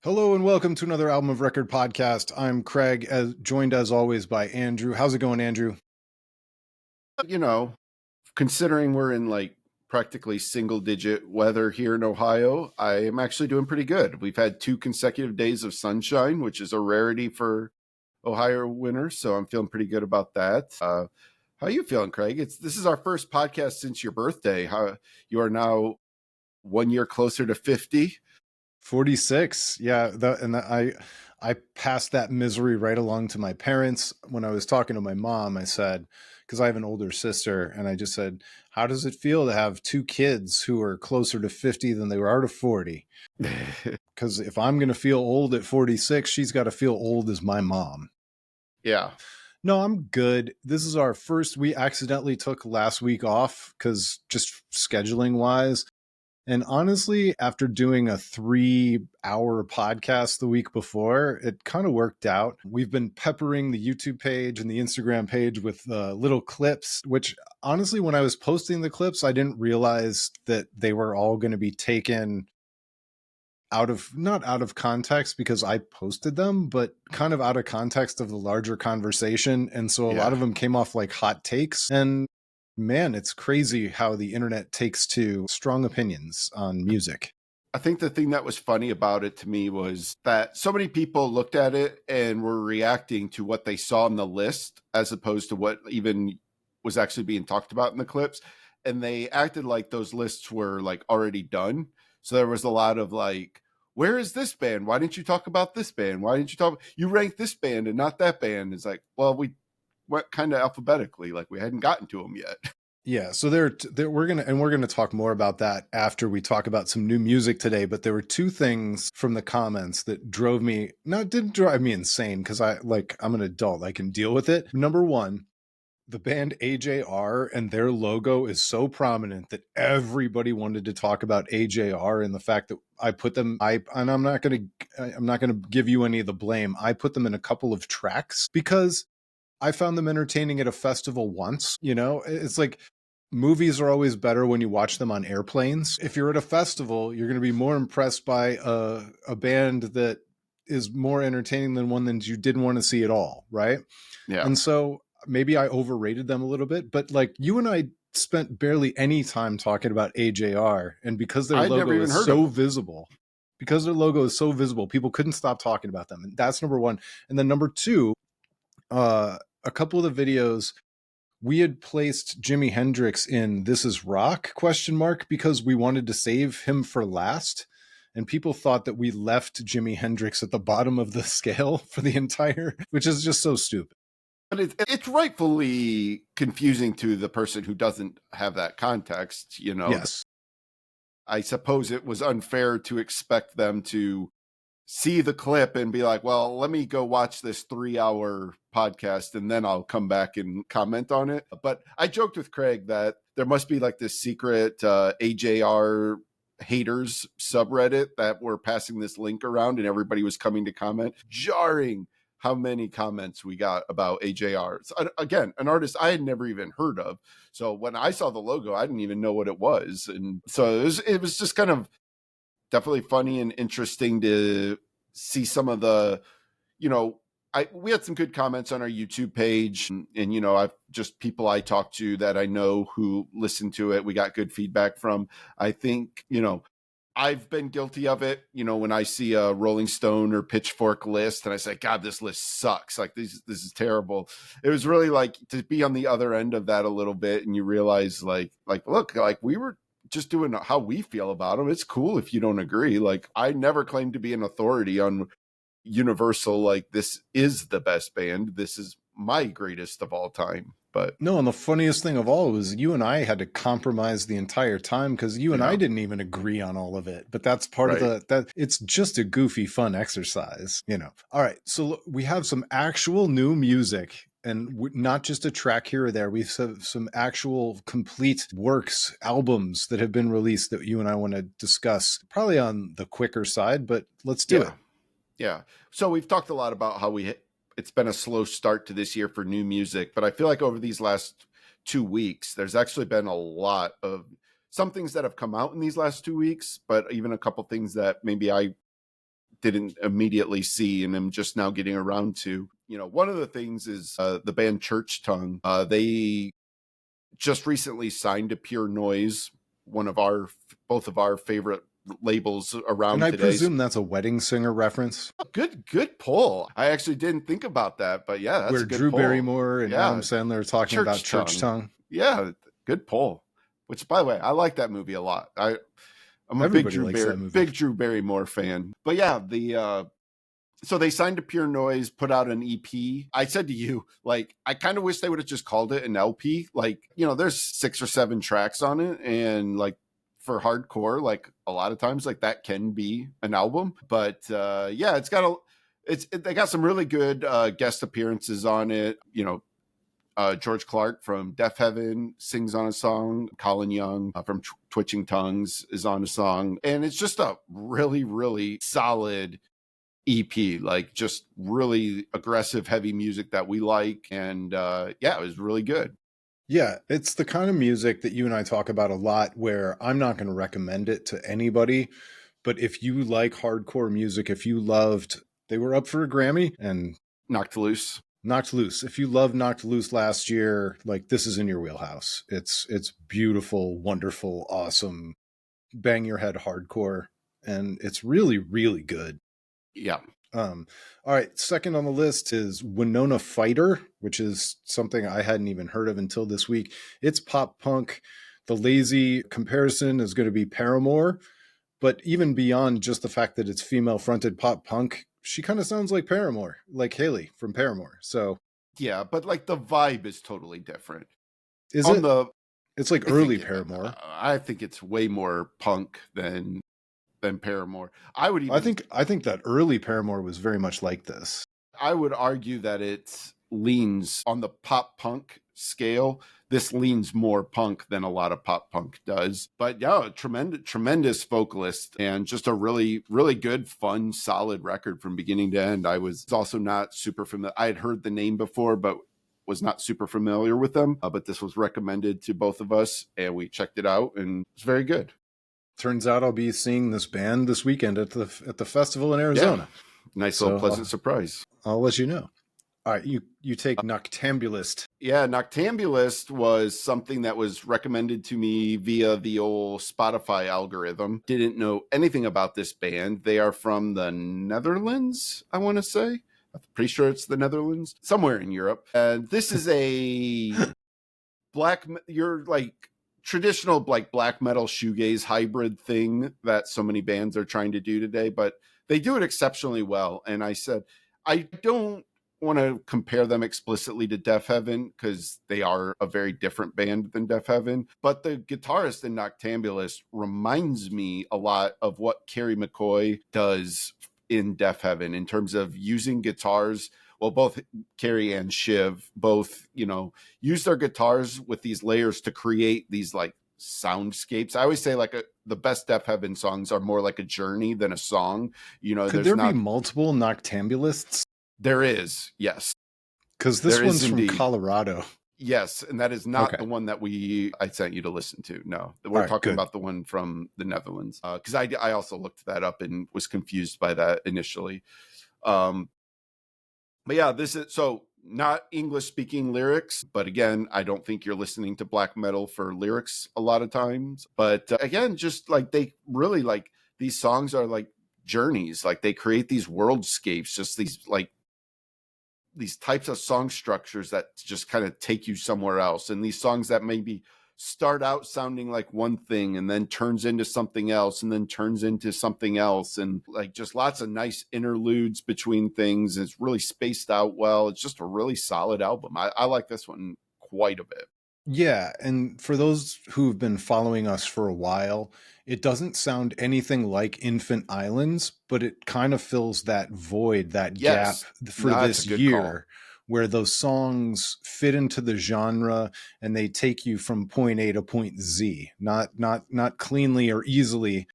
Hello and welcome to another Album of Record podcast. I'm Craig, joined as always by Andrew. How's it going, Andrew? You know, considering we're in like practically single digit weather here in Ohio, I am actually doing pretty good. We've had 2 consecutive days of sunshine, which is a rarity for Ohio winter, so I'm feeling pretty good about that. How are you feeling, Craig? This is our first podcast since your birthday. How you are now 1 year closer to 50. 46. Yeah, I passed that misery right along to my parents. When I was talking to my mom, I said, because I have an older sister, and I just said, how does it feel to have two kids who are closer to 50 than they are to 40? Because if I'm going to feel old at 46, she's got to feel old as my mom. Yeah. No, I'm good. This is our first. We accidentally took last week off because just scheduling wise. And honestly, after doing a 3-hour podcast the week before, it kind of worked out. We've been peppering the YouTube page and the Instagram page with little clips, which honestly, when I was posting the clips, I didn't realize that they were all going to be taken not out of context because I posted them, but kind of out of context of the larger conversation. And so a lot of them came off like hot takes. And man, it's crazy how the internet takes to strong opinions on music. I think the thing that was funny about it to me was that so many people looked at it and were reacting to what they saw on the list as opposed to what even was actually being talked about in the clips. And they acted like those lists were like already done. So there was a lot of like, where is this band? Why didn't you talk about this band? Why didn't you you ranked this band and not that band? It's like, well, we went kind of alphabetically, like we hadn't gotten to them yet. Yeah, so we're gonna talk more about that after we talk about some new music today. But there were two things from the comments that didn't drive me insane because I'm an adult, I can deal with it. Number one, the band AJR and their logo is so prominent that everybody wanted to talk about AJR and the fact that I put them. I'm not gonna give you any of the blame. I put them in a couple of tracks because I found them entertaining at a festival once. You know, it's like movies are always better when you watch them on airplanes. If you're at a festival, you're going to be more impressed by a band that is more entertaining than one that you didn't want to see at all, right? Yeah. And so maybe I overrated them a little bit, but like you and I spent barely any time talking about AJR, and because their logo is so visible, people couldn't stop talking about them. And that's number one. And then number two, a couple of the videos we had placed Jimi Hendrix in This Is Rock ? Because we wanted to save him for last. And people thought that we left Jimi Hendrix at the bottom of the scale for the entire, which is just so stupid. But it's rightfully confusing to the person who doesn't have that context, you know? Yes. I suppose it was unfair to expect them to see the clip and be like, well, let me go watch this 3-hour podcast and then I'll come back and comment on it. But I joked with Craig that there must be like this secret AJR haters subreddit that were passing this link around and everybody was coming to comment. Jarring how many comments we got about AJR. So, again, an artist I had never even heard of. So when I saw the logo, I didn't even know what it was. And so it was just kind of definitely funny and interesting to see some of the, we had some good comments on our YouTube page and I've just people I talked to that I know who listened to it. We got good feedback from. I think, I've been guilty of it, when I see a Rolling Stone or Pitchfork list and I say, God, this list sucks. Like this is terrible. It was really like to be on the other end of that a little bit. And you realize like, look, like we were just doing how we feel about them. It's cool if you don't agree. Like I never claimed to be an authority on Universal. Like this is the best band. This is my greatest of all time. But no, and the funniest thing of all was you and I had to compromise the entire time because you and I didn't even agree on all of it. But that's part of that. It's just a goofy, fun exercise, All right, so we have some actual new music. And not just a track here or there. We have some actual complete works, albums that have been released that you and I want to discuss. Probably on the quicker side, but let's do it. Yeah. So we've talked a lot about how it's been a slow start to this year for new music, but I feel like over these last 2 weeks, there's actually been a lot of some things that have come out in these last 2 weeks, but even a couple things that maybe I didn't immediately see and am just now getting around to. One of the things is the band Church Tongue. They just recently signed to Pure Noise, both of our favorite labels around And I today. presume that's a Wedding Singer reference. Good pull. I actually didn't think about that, but yeah, that's where a good Drew pull. Barrymore and Adam Sandler are talking about Church Tongue. Yeah, good pull. Which, by the way, I like that movie a lot. I'm a Everybody likes that movie. big Drew Barrymore fan. But yeah, so they signed to Pure Noise, put out an EP. I said to you, like, I kind of wish they would have just called it an LP. Like, there's 6 or 7 tracks on it, and like for hardcore, like a lot of times, like that can be an album. But yeah, they got some really good guest appearances on it. George Clark from Deaf Heaven sings on a song. Colin Young from Twitching Tongues is on a song. And it's just a really, really solid EP, like just really aggressive, heavy music that we like. And yeah, it was really good. Yeah, it's the kind of music that you and I talk about a lot where I'm not going to recommend it to anybody. But if you like hardcore music, if you loved, they were up for a Grammy and Knocked Loose. If you loved Knocked Loose last year, like this is in your wheelhouse. It's beautiful, wonderful, awesome, bang your head hardcore. And it's really, really good. Yeah. All right. Second on the list is Winona Fighter, which is something I hadn't even heard of until this week. It's pop punk. The lazy comparison is going to be Paramore, but even beyond just the fact that it's female fronted pop punk, she kind of sounds like Paramore, like Haley from Paramore. So yeah, but like the vibe is totally different. It's like early Paramore. I think it's way more punk than Paramore. I think that early Paramore was very much like this. I would argue that it leans on the pop punk scale. This leans more punk than a lot of pop punk does. But yeah, tremendous vocalist and just a really, really good, fun, solid record from beginning to end. I was also not super familiar. I had heard the name before, but was not super familiar with them. But this was recommended to both of us and we checked it out and it's very good. Turns out I'll be seeing this band this weekend at the festival in Arizona. Yeah. Nice little pleasant surprise. I'll let you know. All right, you take Noctambulist. Yeah, Noctambulist was something that was recommended to me via the old Spotify algorithm. Didn't know anything about this band. They are from the Netherlands, I want to say. I'm pretty sure it's the Netherlands, somewhere in Europe. And this is a traditional like black metal shoegaze hybrid thing that so many bands are trying to do today, but they do it exceptionally well. And I said, I don't want to compare them explicitly to Deaf Heaven because they are a very different band than Deaf Heaven. But the guitarist in Noctambulist reminds me a lot of what Kerry McCoy does in Deaf Heaven in terms of using guitars. Well, both Kerry and Shiv both, use their guitars with these layers to create these like soundscapes. I always say like the best Deaf Heaven songs are more like a journey than a song. Could there be multiple Noctambulists? There is, yes. Because this one's from Colorado. Yes, and that is not the one that I sent you to listen to. No, we're talking about the one from the Netherlands. Because I also looked that up and was confused by that initially. But yeah, this is so not English speaking lyrics, but again, I don't think you're listening to black metal for lyrics a lot of times. But again, just like they really like these songs are like journeys, like they create these worldscapes, just these types of song structures that just kind of take you somewhere else. And these songs that maybe start out sounding like one thing and then turns into something else and then turns into something else. And like just lots of nice interludes between things. It's really spaced out well. It's just a really solid album. I like this one quite a bit. Yeah. And for those who've been following us for a while, it doesn't sound anything like Infant Islands, but it kind of fills that void, that gap for this year where those songs fit into the genre and they take you from point A to point Z, not cleanly or easily.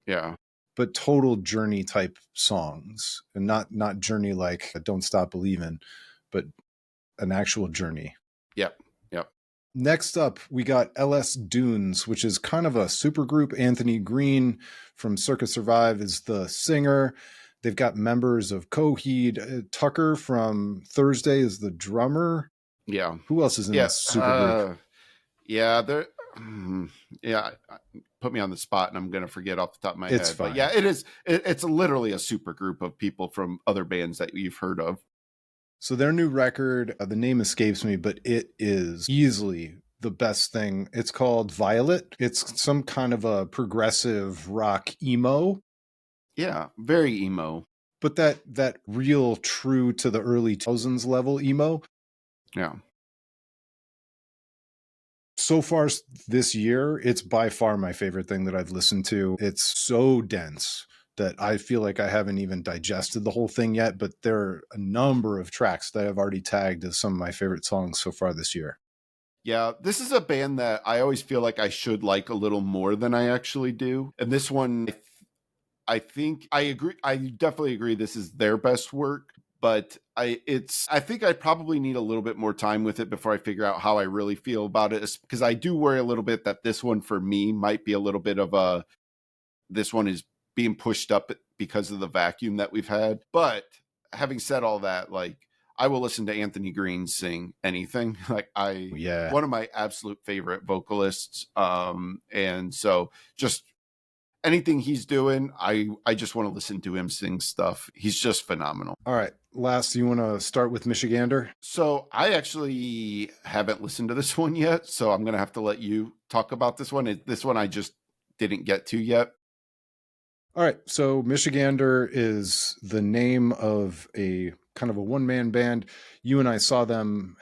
Yeah. But total journey type songs and not journey like Don't Stop Believin', but an actual journey. Yep. Next up, we got LS Dunes, which is kind of a supergroup. Anthony Green from Circus Survive is the singer. They've got members of Coheed. Tucker from Thursday is the drummer. Yeah. Who else is in Yeah. this super group? Yeah. They're, yeah. Put me on the spot and I'm going to forget off the top of my It's head. fine. But yeah, it is. It's literally a super group of people from other bands that you've heard of. So their new record, the name escapes me, but it is easily the best thing. It's called Violet. It's some kind of a progressive rock emo. Yeah, very emo. But that real true to the early 2000s level emo. Yeah. So far this year, it's by far my favorite thing that I've listened to. It's so dense that I feel like I haven't even digested the whole thing yet, but there are a number of tracks that I've already tagged as some of my favorite songs so far this year. Yeah, this is a band that I always feel like I should like a little more than I actually do. And this one, I think I agree. I definitely agree this is their best work, but I think I probably need a little bit more time with it before I figure out how I really feel about it, because I do worry a little bit that this one for me might be a little bit of a, this one is being pushed up because of the vacuum that we've had. But having said all that, like, I will listen to Anthony Green sing anything. Like, Yeah. one of my absolute favorite vocalists. And so just anything he's doing, I just want to listen to him sing stuff. He's just phenomenal. All right. Last, you want to start with Michigander? So I actually haven't listened to this one yet, so I'm going to have to let you talk about this one. This one I just didn't get to yet. All right. So Michigander is the name of a kind of a one-man band. You and I saw them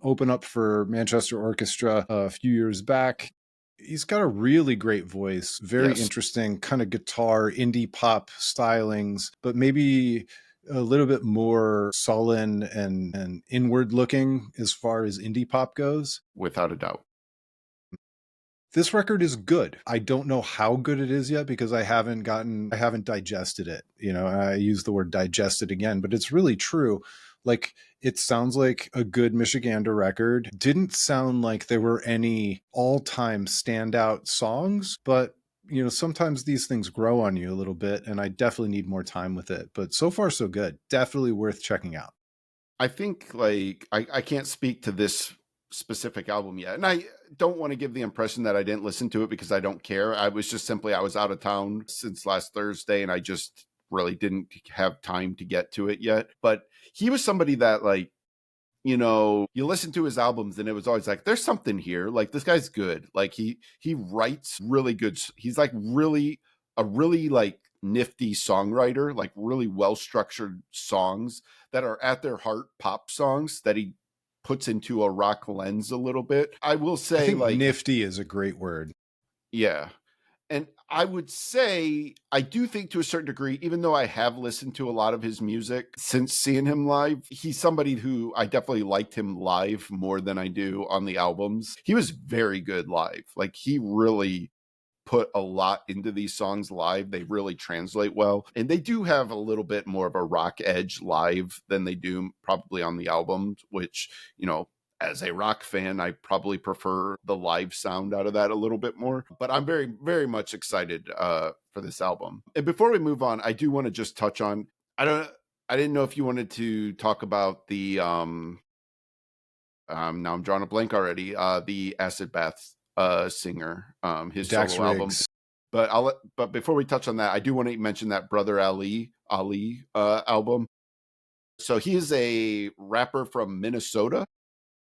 open up for Manchester Orchestra a few years back. He's got a really great voice, very interesting kind of guitar, indie pop stylings, but maybe a little bit more sullen and inward looking as far as indie pop goes. Without a doubt. This record is good. I don't know how good it is yet because I haven't digested it. You know, I use the word digested again, but it's really true. Like, it sounds like a good Michigander record. Didn't sound like there were any all-time standout songs, but you know, sometimes these things grow on you a little bit, and I definitely need more time with it. But so far, so good. Definitely worth checking out. I think, like, I can't speak to this specific album yet, and I don't want to give the impression that I didn't listen to it because I don't care. I was just simply, I was out of town since last Thursday, and I just really didn't have time to get to it yet. But he was somebody that, like, you know, you listen to his albums and it was always like, there's something here. Like, this guy's good. Like, he writes really good. He's like really like nifty songwriter, like really well structured songs that are at their heart pop songs that he puts into a rock lens a little bit. I will say, I think like, nifty is a great word. yeah. And I would say, I do think to a certain degree, even though I have listened to a lot of his music since seeing him live, he's somebody who I definitely liked him live more than I do on the albums. He was very good live. Like, he really put a lot into these songs live. They really translate well. And they do have a little bit more of a rock edge live than they do probably on the albums, which, you know, as a rock fan, I probably prefer the live sound out of that a little bit more. But I'm very, very much excited for this album. And before we move on, I do want to just touch on, I didn't know if you wanted to talk about the now I'm drawing a blank already, the Acid Bath singer, his Dax solo album. Riggs. But before we touch on that, I do want to mention that Brother Ali album. So he is a rapper from Minnesota.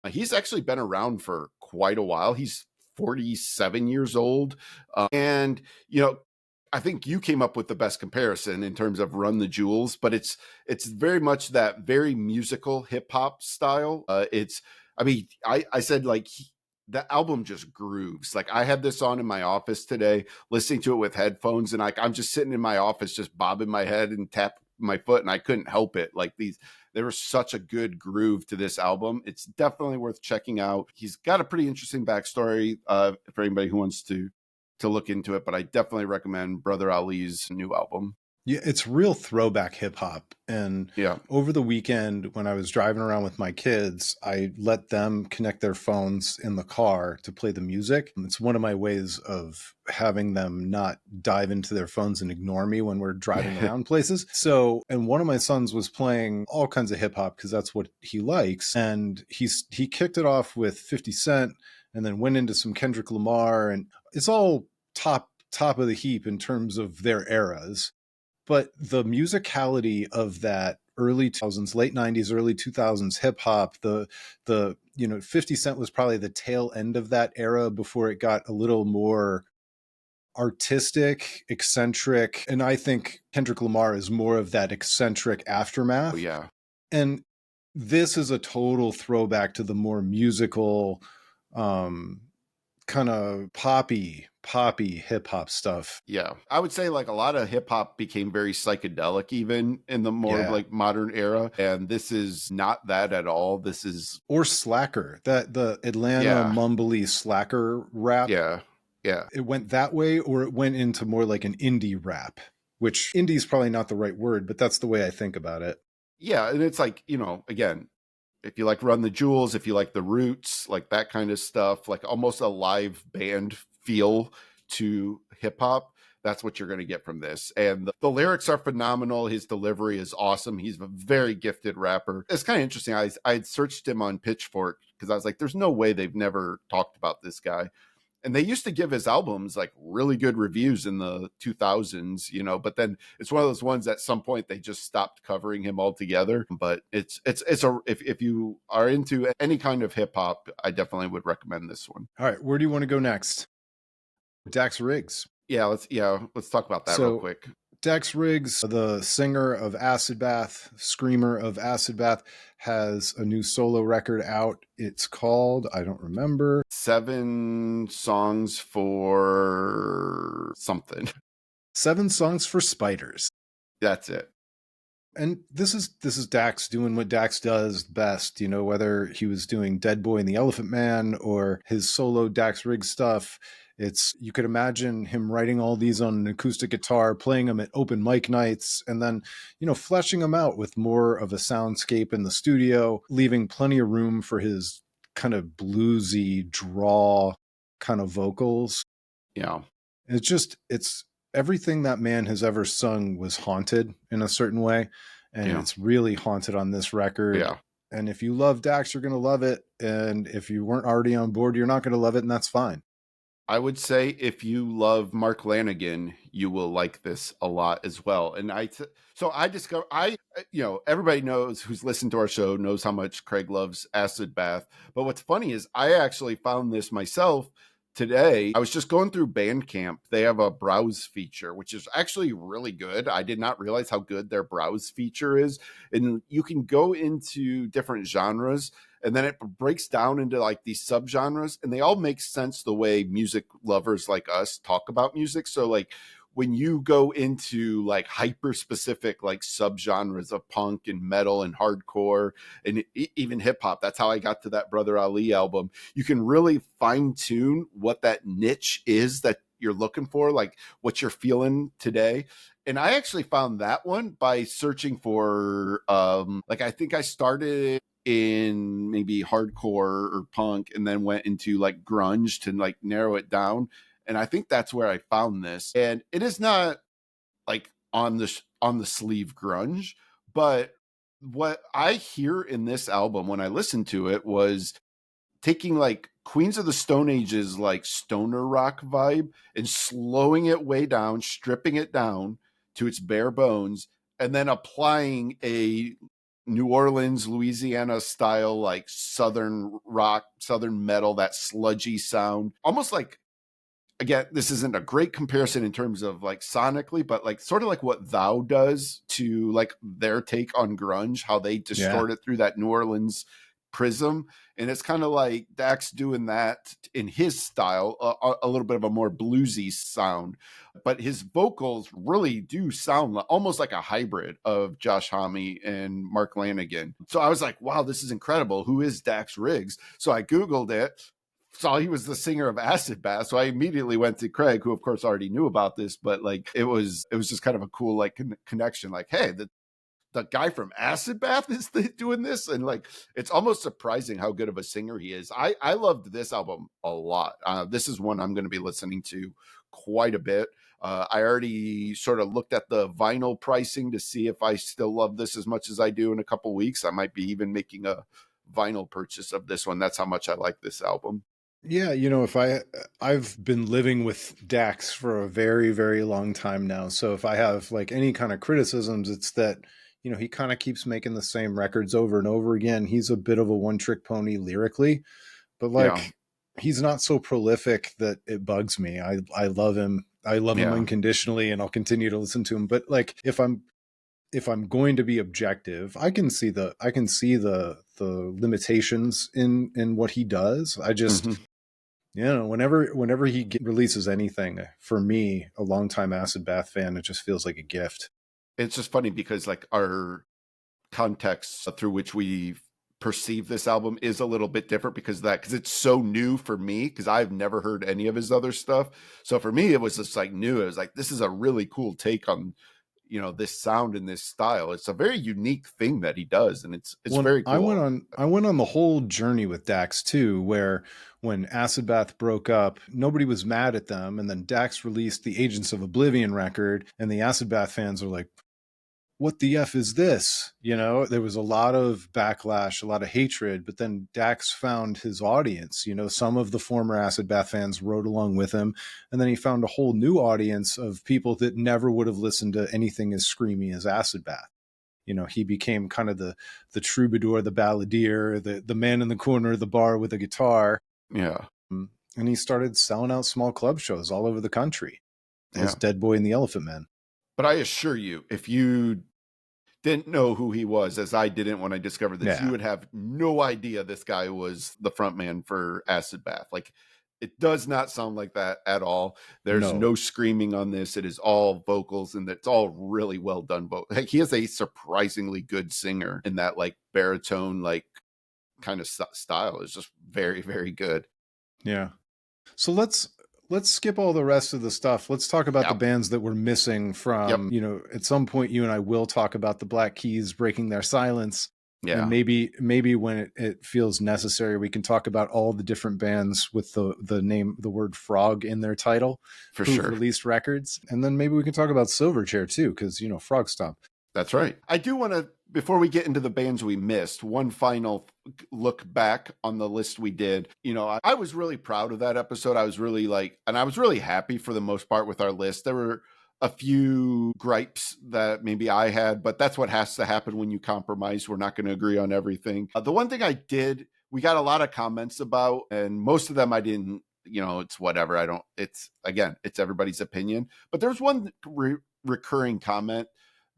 He's actually been around for quite a while. He's 47 years old. And, you know, I think you came up with the best comparison in terms of Run the Jewels, but it's very much that very musical hip hop style. I said, like, the album just grooves. Like, I had this on in my office today, listening to it with headphones, and like, I'm just sitting in my office, just bobbing my head and tap my foot, and I couldn't help it. Like, there was such a good groove to this album. It's definitely worth checking out. He's got a pretty interesting backstory for anybody who wants to look into it, but I definitely recommend Brother Ali's new album. Yeah, it's real throwback hip hop. And Yeah. over the weekend, when I was driving around with my kids, I let them connect their phones in the car to play the music. It's one of my ways of having them not dive into their phones and ignore me when we're driving around places. So, and one of my sons was playing all kinds of hip hop because that's what he likes. And he kicked it off with 50 Cent and then went into some Kendrick Lamar, and it's all top of the heap in terms of their eras. But the musicality of that early 2000s, late 90s, early 2000s hip hop, the 50 Cent was probably the tail end of that era before it got a little more artistic, eccentric, and I think Kendrick Lamar is more of that eccentric Oh, aftermath. yeah. And this is a total throwback to the more musical, kind of poppy hip hop stuff. Yeah. I would say like a lot of hip hop became very psychedelic even in the more Yeah. like modern era. And this is not that at all. This is Or Slacker, that the Atlanta yeah. mumbly Slacker rap. Yeah. Yeah. It went that way, or it went into more like an indie rap, which indie is probably not the right word, but that's the way I think about it. Yeah. And it's like, again, if you like Run the Jewels, if you like the Roots, like that kind of stuff, like almost a live band feel to hip hop, that's what you're going to get from this. And the lyrics are phenomenal. His delivery is awesome. He's a very gifted rapper. It's kind of interesting. I had searched him on Pitchfork because I was like, there's no way they've never talked about this guy. And they used to give his albums like really good reviews in the 2000s, but then it's one of those ones at some point they just stopped covering him altogether. But if you are into any kind of hip hop, I definitely would recommend this one. All right, where do you want to go next? Dax Riggs. Let's talk about that real quick. Dax Riggs, the singer of Acid Bath, screamer of Acid Bath, has a new solo record out. It's called, I don't remember. 7 songs for something. 7 songs for spiders. That's it. And this is Dax doing what Dax does best, whether he was doing Dead Boy and the Elephant Man or his solo Dax Riggs stuff. You could imagine him writing all these on an acoustic guitar, playing them at open mic nights, and then, fleshing them out with more of a soundscape in the studio, leaving plenty of room for his kind of bluesy draw kind of vocals. Yeah. It's everything that man has ever sung was haunted in a certain way. And it's really haunted on this record. Yeah. And if you love Dax, you're going to love it. And if you weren't already on board, you're not going to love it. And that's fine. I would say if you love Mark Lanigan, you will like this a lot as well. And everybody knows who's listened to our show knows how much Craig loves Acid Bath. But what's funny is I actually found this myself today. I was just going through Bandcamp. They have a browse feature, which is actually really good. I did not realize how good their browse feature is. And you can go into different genres, and then it breaks down into like these subgenres, and they all make sense the way music lovers like us talk about music. So like when you go into like hyper specific like subgenres of punk and metal and hardcore and even hip hop, that's how I got to that Brother Ali album. You can really fine tune what that niche is that you're looking for, like what you're feeling today. And I actually found that one by searching for I think I started in maybe hardcore or punk and then went into like grunge to like narrow it down. And I think that's where I found this. And it is not like on the sleeve grunge, but what I hear in this album when I listened to it was taking like Queens of the Stone Age's like stoner rock vibe and slowing it way down, stripping it down to its bare bones, and then applying a New Orleans, Louisiana style, like Southern rock, Southern metal, that sludgy sound. Almost like, again, this isn't a great comparison in terms of like sonically, but like sort of like what Thou does to like their take on grunge, how they distort it through that New Orleans prism. And it's kind of like Dax doing that in his style, a little bit of a more bluesy sound, but his vocals really do sound almost like a hybrid of Josh Homme and Mark Lanigan. So I was like, wow, this is incredible. Who is Dax Riggs? So I Googled it, saw he was the singer of Acid Bath. So I immediately went to Craig, who of course already knew about this, but like it was just kind of a cool like connection. Like, hey, the guy from Acid Bath is doing this, and like it's almost surprising how good of a singer he is. I loved this album a lot. This is one I'm going to be listening to quite a bit. I already sort of looked at the vinyl pricing to see if I still love this as much as I do in a couple weeks. I might be even making a vinyl purchase of this one. That's how much I like this album. Yeah, if I've been living with Dax for a very, very long time now. So if I have like any kind of criticisms, it's that, he kind of keeps making the same records over and over again. He's a bit of a one-trick pony lyrically, but like he's not so prolific that it bugs me. I love him. I love him unconditionally, and I'll continue to listen to him. But like if I'm going to be objective, I can see the limitations in what he does. I just whenever he releases anything, for me, a longtime Acid Bath fan, it just feels like a gift. It's just funny because like our context through which we perceive this album is a little bit different because it's so new for me, because I've never heard any of his other stuff. So for me, it was just like new. It was like, this is a really cool take on this sound and this style. It's a very unique thing that he does, and it's very cool. I went on the whole journey with Dax too, where when Acid Bath broke up, nobody was mad at them, and then Dax released the Agents of Oblivion record, and the Acid Bath fans are like, what the F is this? There was a lot of backlash, a lot of hatred, but then Dax found his audience. Some of the former Acid Bath fans rode along with him, and then he found a whole new audience of people that never would have listened to anything as screamy as Acid Bath. He became kind of the troubadour, the balladeer, the man in the corner of the bar with a guitar. Yeah. And he started selling out small club shows all over the country as Dead Boy and the Elephant Man. But I assure you, if you didn't know who he was, as I didn't when I discovered this, you would have no idea this guy was the front man for Acid Bath. Like, it does not sound like that at all. There's no screaming on this. It is all vocals, and it's all really well done. Like, he is a surprisingly good singer in that like baritone, like kind of style is just very, very good. Yeah. So let's skip all the rest of the stuff. Let's talk about the bands that we're missing from, at some point you and I will talk about the Black Keys breaking their silence. Yeah. And maybe when it feels necessary, we can talk about all the different bands with the word frog in their title for sure, released records. And then maybe we can talk about Silverchair too, because, Frog Stomp. That's right. I do want to, before we get into the bands we missed, one final look back on the list we did. I was really proud of that episode. I was really I was really happy for the most part with our list. There were a few gripes that maybe I had, but that's what has to happen when you compromise. We're not going to agree on everything. The one thing we got a lot of comments about, and most of them I didn't, it's whatever. It's everybody's opinion. But there's one recurring comment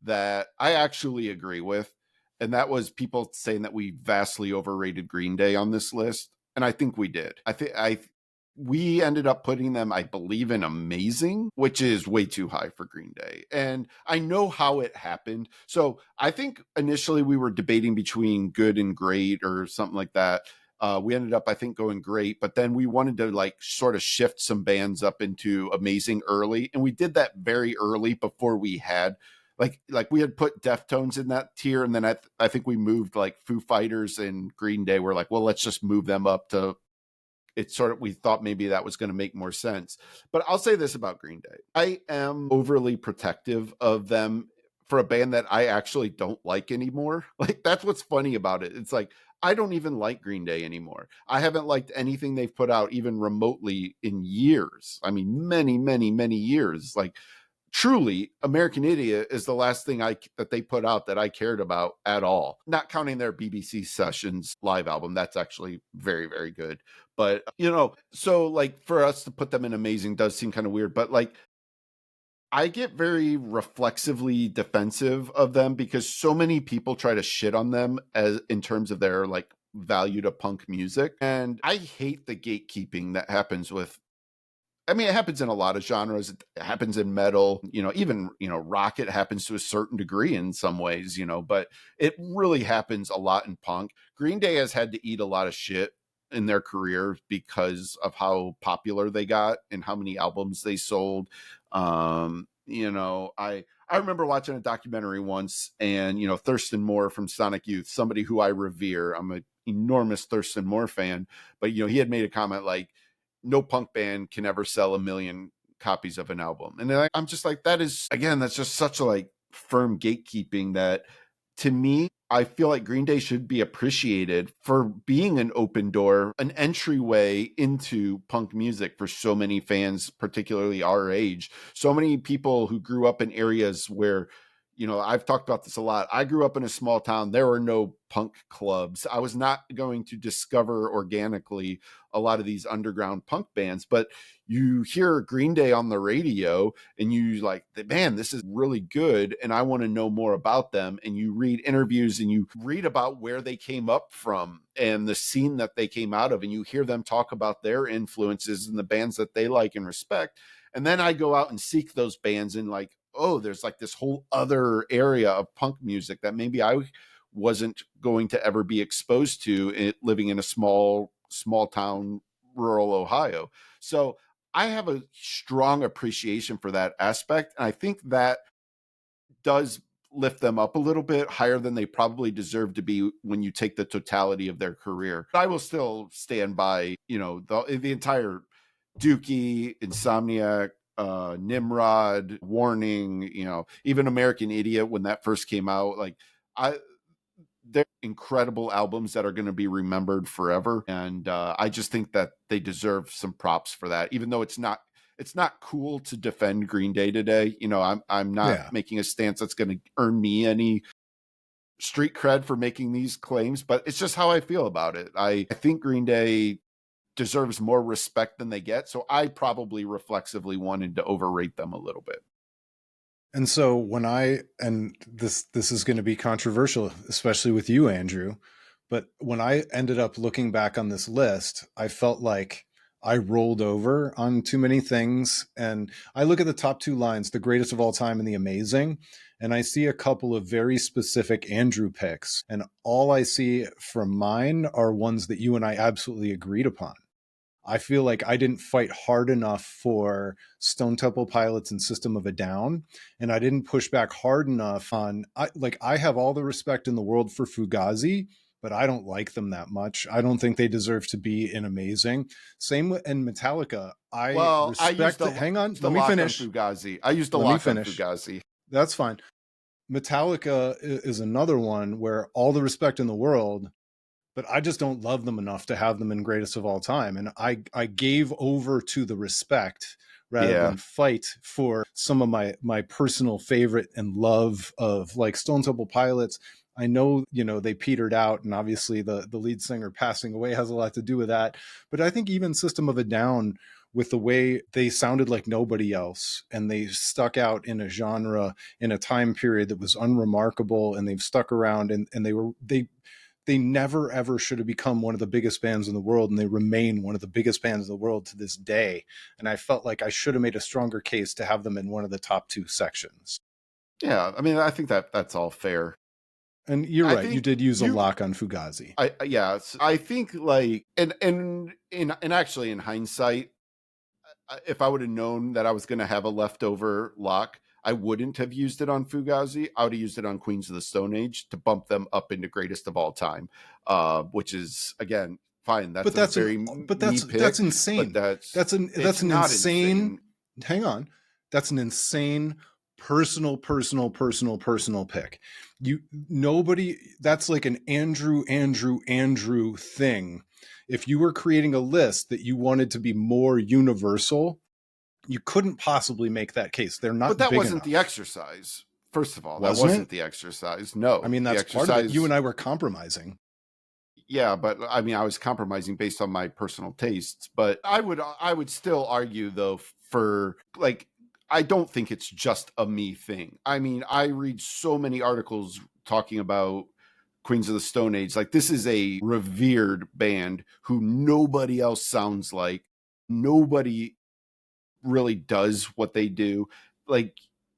that I actually agree with, and that was people saying that we vastly overrated Green Day on this list, and I think we did. We ended up putting them, I believe, in amazing, which is way too high for Green Day. And I know how it happened. So I think initially we were debating between good and great or something like that. We ended up, I think, going great, but then we wanted to sort of shift some bands up into amazing early, and we did that very early before we had like we had put Deftones in that tier, and then I think we moved like Foo Fighters and Green Day. We're like, well, let's just move them up to. It's sort of, we thought maybe that was going to make more sense. But I'll say this about Green Day: I am overly protective of them for a band that I actually don't like anymore. Like, that's what's funny about it. It's like, I don't even like Green Day anymore. I haven't liked anything they've put out even remotely in years. I mean, many, many, many years. Like, truly, American Idiot is the last thing that they put out that I cared about at all. Not counting their BBC Sessions live album. That's actually very, very good. But, so like for us to put them in amazing does seem kind of weird. But like, I get very reflexively defensive of them because so many people try to shit on them as in terms of their like value to punk music. And I hate the gatekeeping that happens with, I mean, it happens in a lot of genres. It happens in metal, even, rock, it happens to a certain degree in some ways, but it really happens a lot in punk. Green Day has had to eat a lot of shit in their career because of how popular they got and how many albums they sold. I remember watching a documentary once, and Thurston Moore from Sonic Youth, somebody who I revere. I'm an enormous Thurston Moore fan, but he had made a comment like, no punk band can ever sell 1 million copies of an album. And then I'm just like, that's just such a like firm gatekeeping that, to me, I feel like Green Day should be appreciated for being an open door, an entryway into punk music for so many fans, particularly our age. So many people who grew up in areas where, I've talked about this a lot. I grew up in a small town. There were no punk clubs. I was not going to discover organically a lot of these underground punk bands, but you hear Green Day on the radio and you like, man, this is really good, and I want to know more about them. And you read interviews and you read about where they came up from and the scene that they came out of, and you hear them talk about their influences and the bands that they like and respect. And then I go out and seek those bands and like, oh, there's like this whole other area of punk music that maybe I wasn't going to ever be exposed to living in a small town, rural Ohio. So I have a strong appreciation for that aspect. And I think that does lift them up a little bit higher than they probably deserve to be when you take the totality of their career. I will still stand by, the entire Dookie, Insomniac, Nimrod, Warning, even American Idiot when that first came out. Like, they're incredible albums that are going to be remembered forever, and I just think that they deserve some props for that. Even though it's not cool to defend Green Day today. I'm not making a stance that's going to earn me any street cred for making these claims, but it's just how I feel about it. I think Green Day deserves more respect than they get, so I probably reflexively wanted to overrate them a little bit. And so this is going to be controversial, especially with you, Andrew, but when I ended up looking back on this list, I felt like I rolled over on too many things. And I look at the top 2 lines, the greatest of all time and the amazing, and I see a couple of very specific Andrew picks. And all I see from mine are ones that you and I absolutely agreed upon. I feel like I didn't fight hard enough for Stone Temple Pilots and System of a Down, and I didn't push back hard enough on. I have all the respect in the world for Fugazi, but I don't like them that much. I don't think they deserve to be in Amazing. Same in Metallica. Hang on, let me finish. Fugazi. I used the lock on Fugazi. That's fine. Metallica is another one where all the respect in the world, but I just don't love them enough to have them in greatest of all time. And I gave over to the respect rather than fight for some of my personal favorite and love of like Stone Temple Pilots. I know, they petered out, and obviously the lead singer passing away has a lot to do with that. But I think even System of a Down, with the way they sounded like nobody else, and they stuck out in a genre in a time period that was unremarkable, and they've stuck around, and they never ever should have become one of the biggest bands in the world, and they remain one of the biggest bands in the world to this day. And I felt like I should have made a stronger case to have them in one of the top 2 sections. Yeah, I mean, I think that's all fair. And you're right, you did use a lock on Fugazi. I think like, and actually in hindsight, if I would have known that I was going to have a leftover lock, I wouldn't have used it on Fugazi. I would have used it on Queens of the Stone Age to bump them up into greatest of all time, which is, again, fine. That's insane. That's an insane. Hang on, that's an insane personal pick. That's like an Andrew thing. If you were creating a list that you wanted to be more universal, you couldn't possibly make that case. They're not. But that wasn't enough. The exercise. First of all, that wasn't the exercise. No, I mean, that's part of it. You and I were compromising. Yeah, but I mean, I was compromising based on my personal tastes. But I would still argue, though, for like, I don't think it's just a me thing. I mean, I read so many articles talking about Queens of the Stone Age. Like, this is a revered band who nobody else sounds like. Nobody really does what they do. Like,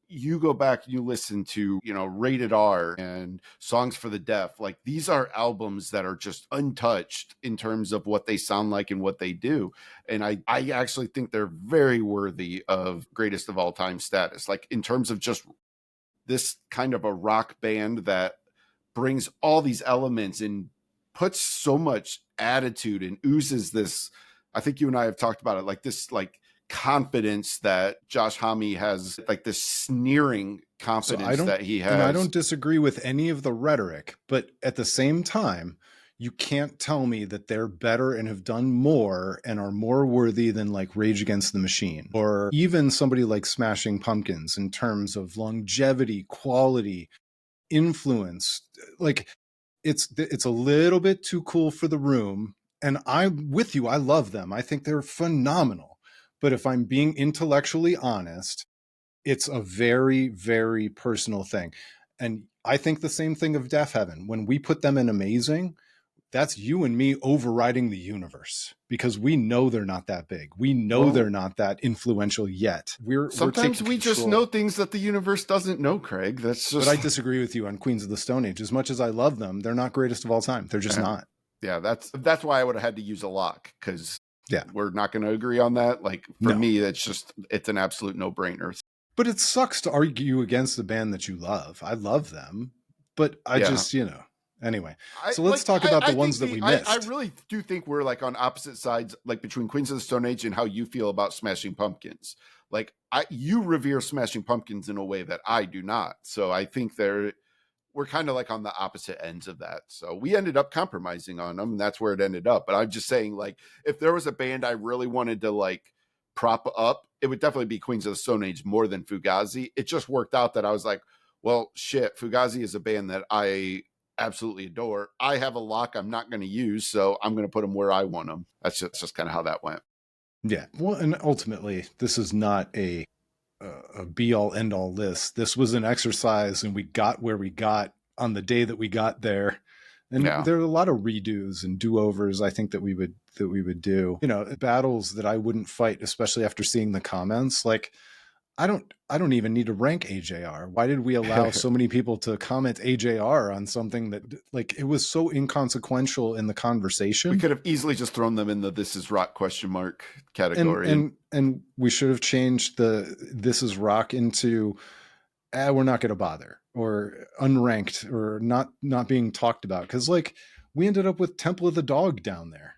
you go back and you listen to, you know, Rated R and Songs for the Deaf, like these are albums that are just untouched in terms of what they sound like and what they do. And I actually think they're very worthy of greatest of all time status. Like in terms of just this kind of a rock band that brings all these elements and puts so much attitude and oozes this. I think you and I have talked about it, like this, like confidence that Josh Homme has, like this sneering confidence that he has. And I don't disagree with any of the rhetoric, but at the same time, you can't tell me that they're better and have done more and are more worthy than like Rage Against the Machine or even somebody like Smashing Pumpkins in terms of longevity, quality, influence. Like it's a little bit too cool for the room. And I'm with you. I love them. I think they're phenomenal. But if I'm being intellectually honest, it's a very, very personal thing. And I think the same thing of Deaf Heaven. When we put them in Amazing, that's you and me overriding the universe because we know they're not that big. We know they're not that influential yet. Sometimes we just know things that the universe doesn't know, Craig. That's just. But I disagree with you on Queens of the Stone Age. As much as I love them, they're not greatest of all time. They're just not. Yeah, that's why I would have had to use a lock because we're not going to agree on that. Like for me, it's an absolute no-brainer. But it sucks to argue against the band that you love. I love them, but I just, you know. Anyway, so let's talk about the ones that we missed. I really do think we're like on opposite sides, like between Queens of the Stone Age and how you feel about Smashing Pumpkins. Like you revere Smashing Pumpkins in a way that I do not. So I think we're kind of like on the opposite ends of that. So we ended up compromising on them and that's where it ended up. But I'm just saying, like, if there was a band I really wanted to like prop up, it would definitely be Queens of the Stone Age more than Fugazi. It just worked out that I was like, well, shit, Fugazi is a band that I absolutely adore. I have a lock I'm not going to use, so I'm going to put them where I want them. That's just kind of how that went. Yeah. Well, and ultimately, this is not a be-all, end-all list. This was an exercise, and we got where we got on the day that we got there. And there are a lot of redos and do-overs I think that we would do. You know, battles that I wouldn't fight, especially after seeing the comments. Like, I don't even need to rank AJR. Why did we allow so many people to comment AJR on something that, like, it was so inconsequential in the conversation? We could have easily just thrown them in the "This is Rock?" category. And we should have changed the "This is Rock" into we're not going to bother, or unranked, or not being talked about, because like we ended up with Temple of the Dog down there.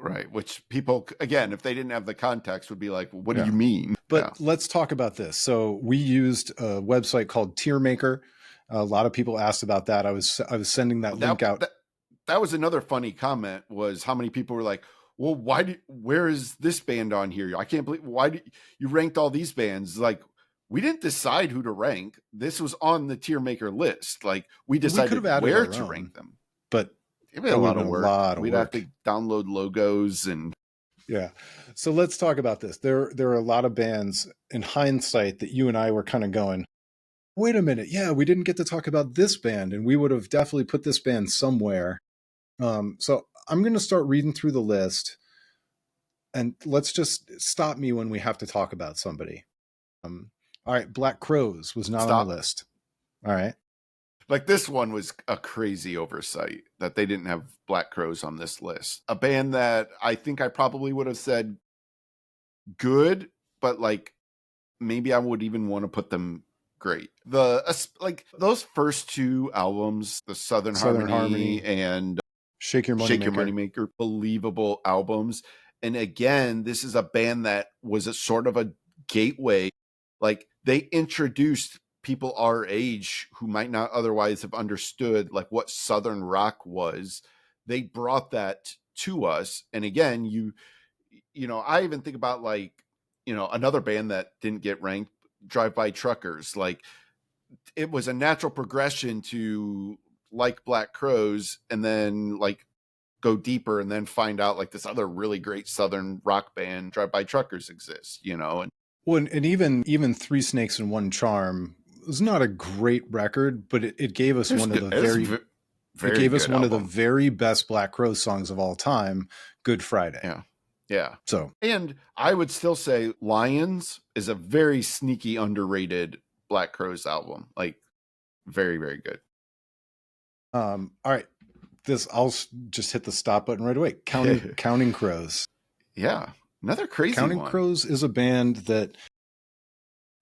Right. Which people, again, if they didn't have the context, would be like, well, what do you mean? But let's talk about this. So we used a website called Tier Maker. A lot of people asked about that. I was sending that link out. That was another funny comment, was how many people were like, well, where is this band on here? I can't believe, why did you ranked all these bands? Like, we didn't decide who to rank. This was on the Tier Maker list. Like, we decided where to rank them. But it was a lot of work. We'd have to download logos and. Yeah. So let's talk about this. There are a lot of bands in hindsight that you and I were kind of going, wait a minute. Yeah, we didn't get to talk about this band, and we would have definitely put this band somewhere. So I'm going to start reading through the list, and let's just stop me when we have to talk about somebody. All right. Black Crowes was not on the list. All right. Like, this one was a crazy oversight that they didn't have Black Crowes on this list. A band that I think I probably would have said good, but like maybe I would even want to put them great. Like those first two albums, the Southern Harmony and Shake Your Moneymaker, believable albums. And again, this is a band that was a sort of a gateway. Like, they introduced people our age who might not otherwise have understood like what Southern rock was. They brought that to us. And again, you know, I even think about like, you know, another band that didn't get ranked, Drive By Truckers. Like, it was a natural progression to like Black Crowes and then like go deeper and then find out like this other really great Southern rock band, Drive By Truckers, exists, you know. And even Three Snakes and One Charm was not a great record, but it gave us one of the very best Black Crowes songs of all time, Good Friday. Yeah. Yeah. So, and I would still say Lions is a very sneaky, underrated Black Crowes album. Like, very, very good. all right, I'll just hit the stop button right away. Counting Crows. Yeah, another crazy Counting one. Crows is a band that,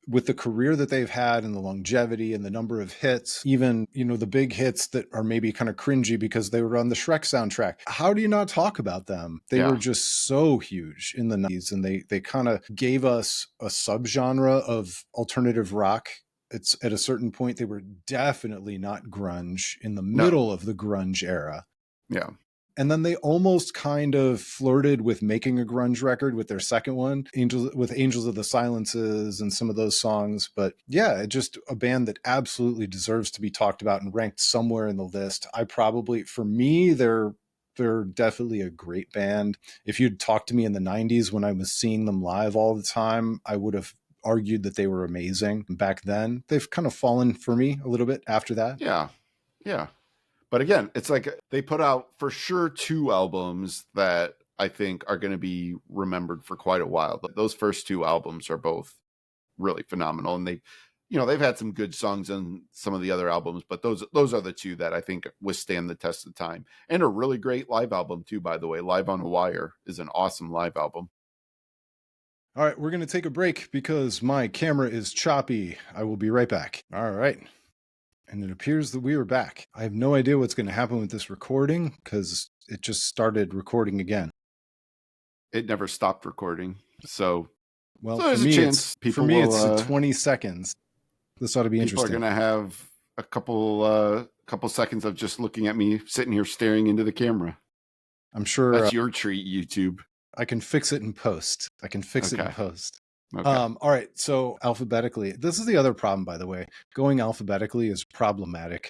with the career that they've had and the longevity and the number of hits, even, the big hits that are maybe kind of cringy because they were on the Shrek soundtrack. How do you not talk about them? They were just so huge in the 90s, and they kind of gave us a subgenre of alternative rock. It's at a certain point, they were definitely not grunge in the middle of the grunge era. Yeah. And then they almost kind of flirted with making a grunge record with their second one, Angels of the Silences and some of those songs. But yeah, just a band that absolutely deserves to be talked about and ranked somewhere in the list. For me, they're definitely a great band. If you'd talked to me in the 90s when I was seeing them live all the time, I would have argued that they were amazing back then. They've kind of fallen for me a little bit after that. Yeah. Yeah. But again, it's like they put out for sure 2 albums that I think are going to be remembered for quite a while. But those first 2 albums are both really phenomenal, and they've had some good songs on some of the other albums, but those are the 2 that I think withstand the test of time, and a really great live album too. By the way, Live on a Wire is an awesome live album. All right, we're going to take a break because my camera is choppy. I will be right back. All right. And it appears that we are back. I have no idea what's going to happen with this recording because it just started recording again. It never stopped recording. So there's a chance it's 20 seconds. This ought to be interesting. People are going to have a couple seconds of just looking at me sitting here staring into the camera. I'm sure that's your treat, YouTube. I can fix it in post. Okay. All right. So alphabetically, this is the other problem, by the way. Going alphabetically is problematic.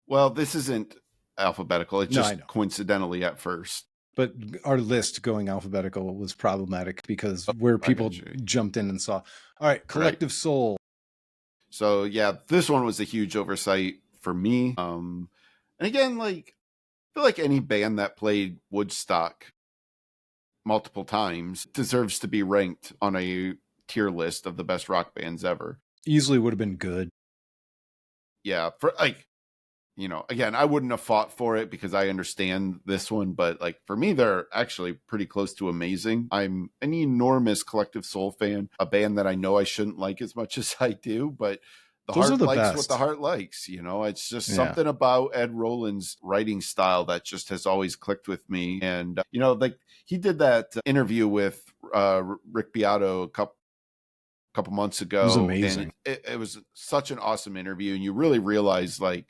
Well, this isn't alphabetical. It's just coincidentally at first. But our list going alphabetical was problematic because where people jumped in and saw. All right. Collective Soul. So yeah, this one was a huge oversight for me. And again, like, I feel like any band that played Woodstock multiple times deserves to be ranked on a tier list of the best rock bands ever. Easily would have been good. Yeah, for again, I wouldn't have fought for it because I understand this one, but like for me, they're actually pretty close to amazing. I'm an enormous Collective Soul fan, a band that I know I shouldn't like as much as I do, but the heart likes what the heart likes. It's just something about Ed Roland's writing style that just has always clicked with me. And, like he did that interview with Rick Beato a couple months ago. It was amazing. And it was such an awesome interview. And you really realize, like,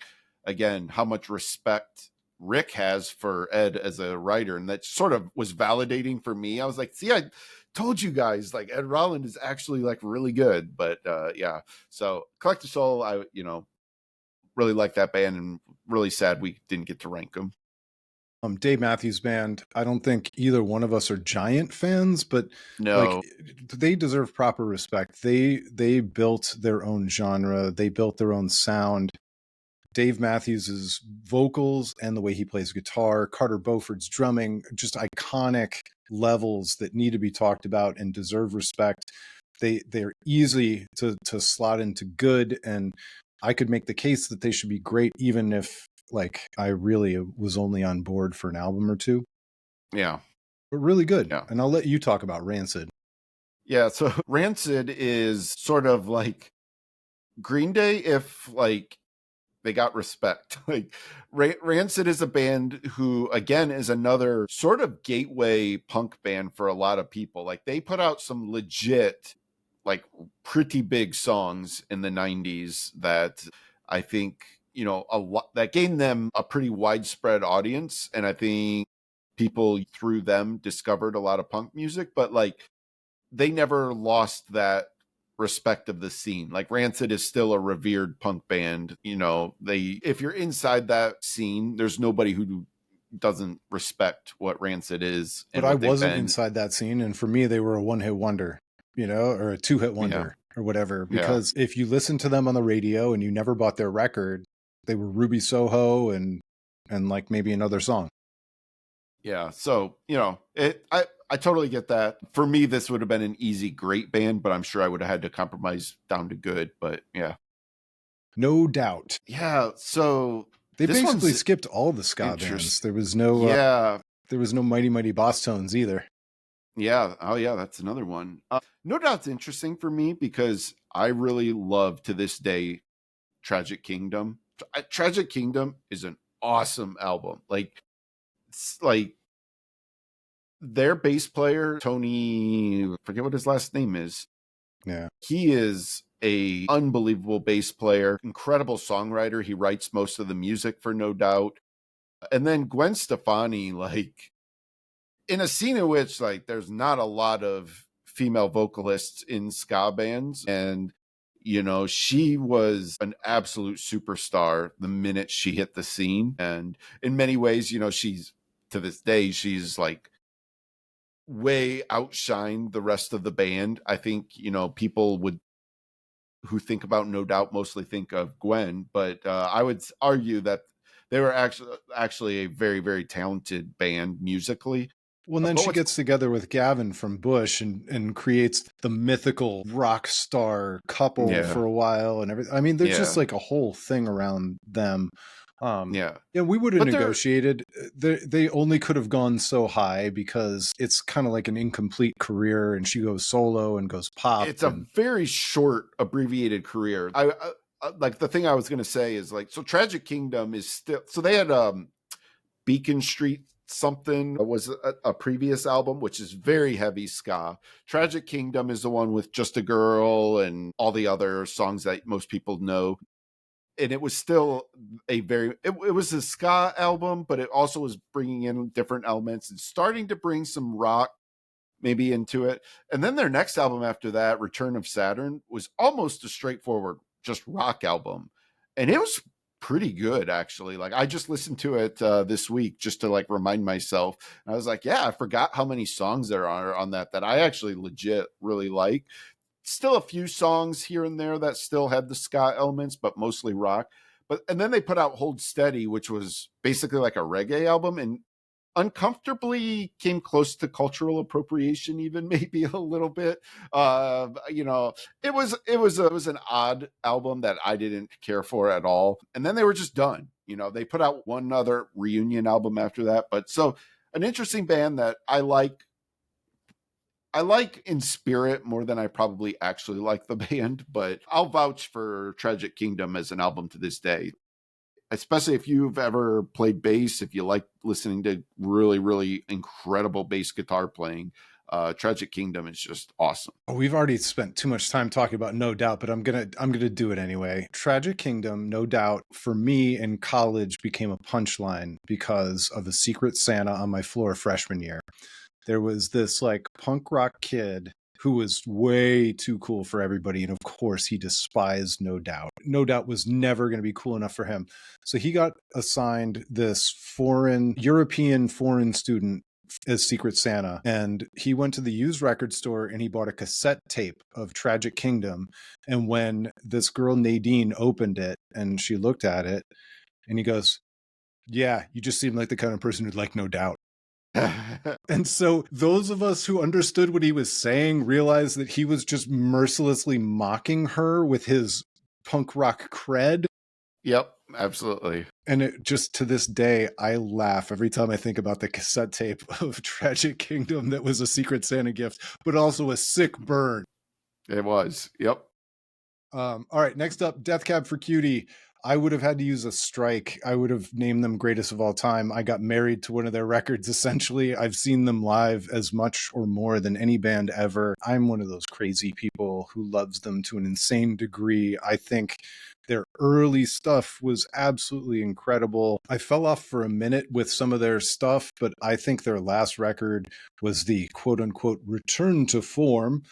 again, how much respect Rick has for Ed as a writer. And that sort of was validating for me. I was like, see, I told you guys, like, Ed Roland is actually like really good. But yeah, so Collective Soul, I really like that band, and really sad we didn't get to rank them. Dave Matthews Band, I don't think either one of us are giant fans, but no, they deserve proper respect. They built their own genre, they built their own sound. Dave Matthews' vocals and the way he plays guitar, Carter Beauford's drumming, just iconic levels that need to be talked about and deserve respect. They're easy to slot into good, and I could make the case that they should be great even if I really was only on board for an album or 2. Yeah. But really good. Yeah. And I'll let you talk about Rancid. Yeah, so Rancid is sort of like Green Day if they got respect. Like Rancid is a band who, again, is another sort of gateway punk band for a lot of people. Like they put out some legit, pretty big songs in the 90s that I think, a lot that gained them a pretty widespread audience. And I think people through them discovered a lot of punk music, but they never lost that respect of the scene. Like Rancid is still a revered punk band. If you're inside that scene, there's nobody who doesn't respect what Rancid is. But I wasn't inside that scene, and for me, they were a one-hit wonder, or a two-hit wonder or whatever. Because if you listen to them on the radio and you never bought their record, they were Ruby Soho and maybe another song. Yeah. So, I totally get that. For me, this would have been an easy, great band, but I'm sure I would have had to compromise down to good. But yeah. No doubt. Yeah. So They this basically one's skipped all the ska bands. interesting. There Yeah. was no Mighty Mighty Boss Tones either. Yeah. Oh, yeah. That's another one. No Doubt's interesting for me because I really love to this day Tragic Kingdom. Tragic Kingdom is an awesome album. Like, it's like their bass player, Tony, I forget what his last name is. Yeah. He is a unbelievable bass player, incredible songwriter. He writes most of the music for No Doubt. And then Gwen Stefani, like, in a scene in which like there's not a lot of female vocalists in ska bands, and she was an absolute superstar the minute she hit the scene. And in many ways, she's to this day, she's like way outshined the rest of the band. I think people would who think about No Doubt mostly think of Gwen, but I would argue that they were actually a very, very talented band musically. Well, and then But she what's gets together with Gavin from Bush and creates the mythical rock star couple yeah, for a while and everything. I mean, there's just yeah, like a whole thing around them. yeah, Yeah, we would have but they're negotiated. They only could have gone so high because it's kind of like an incomplete career, and she goes solo and goes pop. it's a very short abbreviated career. I like the thing I was going to say is like, so Tragic Kingdom is still, so they had Beacon Street something was a previous album, which is very heavy ska. Tragic Kingdom is the one with Just a Girl and all the other songs that most people know. And it was still it was a ska album, but it also was bringing in different elements and starting to bring some rock maybe into it. And then their next album after that, Return of Saturn, was almost a straightforward just rock album. And it was pretty good, actually. Like, I just listened to it this week just to like remind myself. And I was like, yeah, I forgot how many songs there are on that I actually legit really like. Still a few songs here and there that still had the ska elements, but mostly rock. And then they put out Hold Steady, which was basically like a reggae album, and uncomfortably came close to cultural appropriation, even maybe a little bit. It was an odd album that I didn't care for at all. And then they were just done. They put out one other reunion album after that. But so an interesting band that I like in spirit more than I probably actually like the band, but I'll vouch for Tragic Kingdom as an album to this day. Especially if you've ever played bass, if you like listening to really, really incredible bass guitar playing, Tragic Kingdom is just awesome. We've already spent too much time talking about No Doubt, but I'm gonna do it anyway. Tragic Kingdom, No Doubt, for me in college became a punchline because of a Secret Santa on my floor freshman year. There was this like punk rock kid who was way too cool for everybody. And of course, he despised No Doubt. No Doubt was never going to be cool enough for him. So he got assigned this European foreign student as Secret Santa. And he went to the used record store and he bought a cassette tape of Tragic Kingdom. And when this girl Nadine opened it and she looked at it, and he goes, "Yeah, you just seem like the kind of person who'd like No Doubt." And so those of us who understood what he was saying realized that he was just mercilessly mocking her with his punk rock cred. Yep, absolutely. And it just, to this day, I laugh every time I think about the cassette tape of Tragic Kingdom that was a Secret Santa gift, but also a sick burn. It was. Yep. All right, next up, Death Cab for Cutie. I would have had to use a strike. I would have named them greatest of all time. I got married to one of their records, essentially. I've seen them live as much or more than any band ever. I'm one of those crazy people who loves them to an insane degree. I think their early stuff was absolutely incredible. I fell off for a minute with some of their stuff, but I think their last record was the quote-unquote return to form.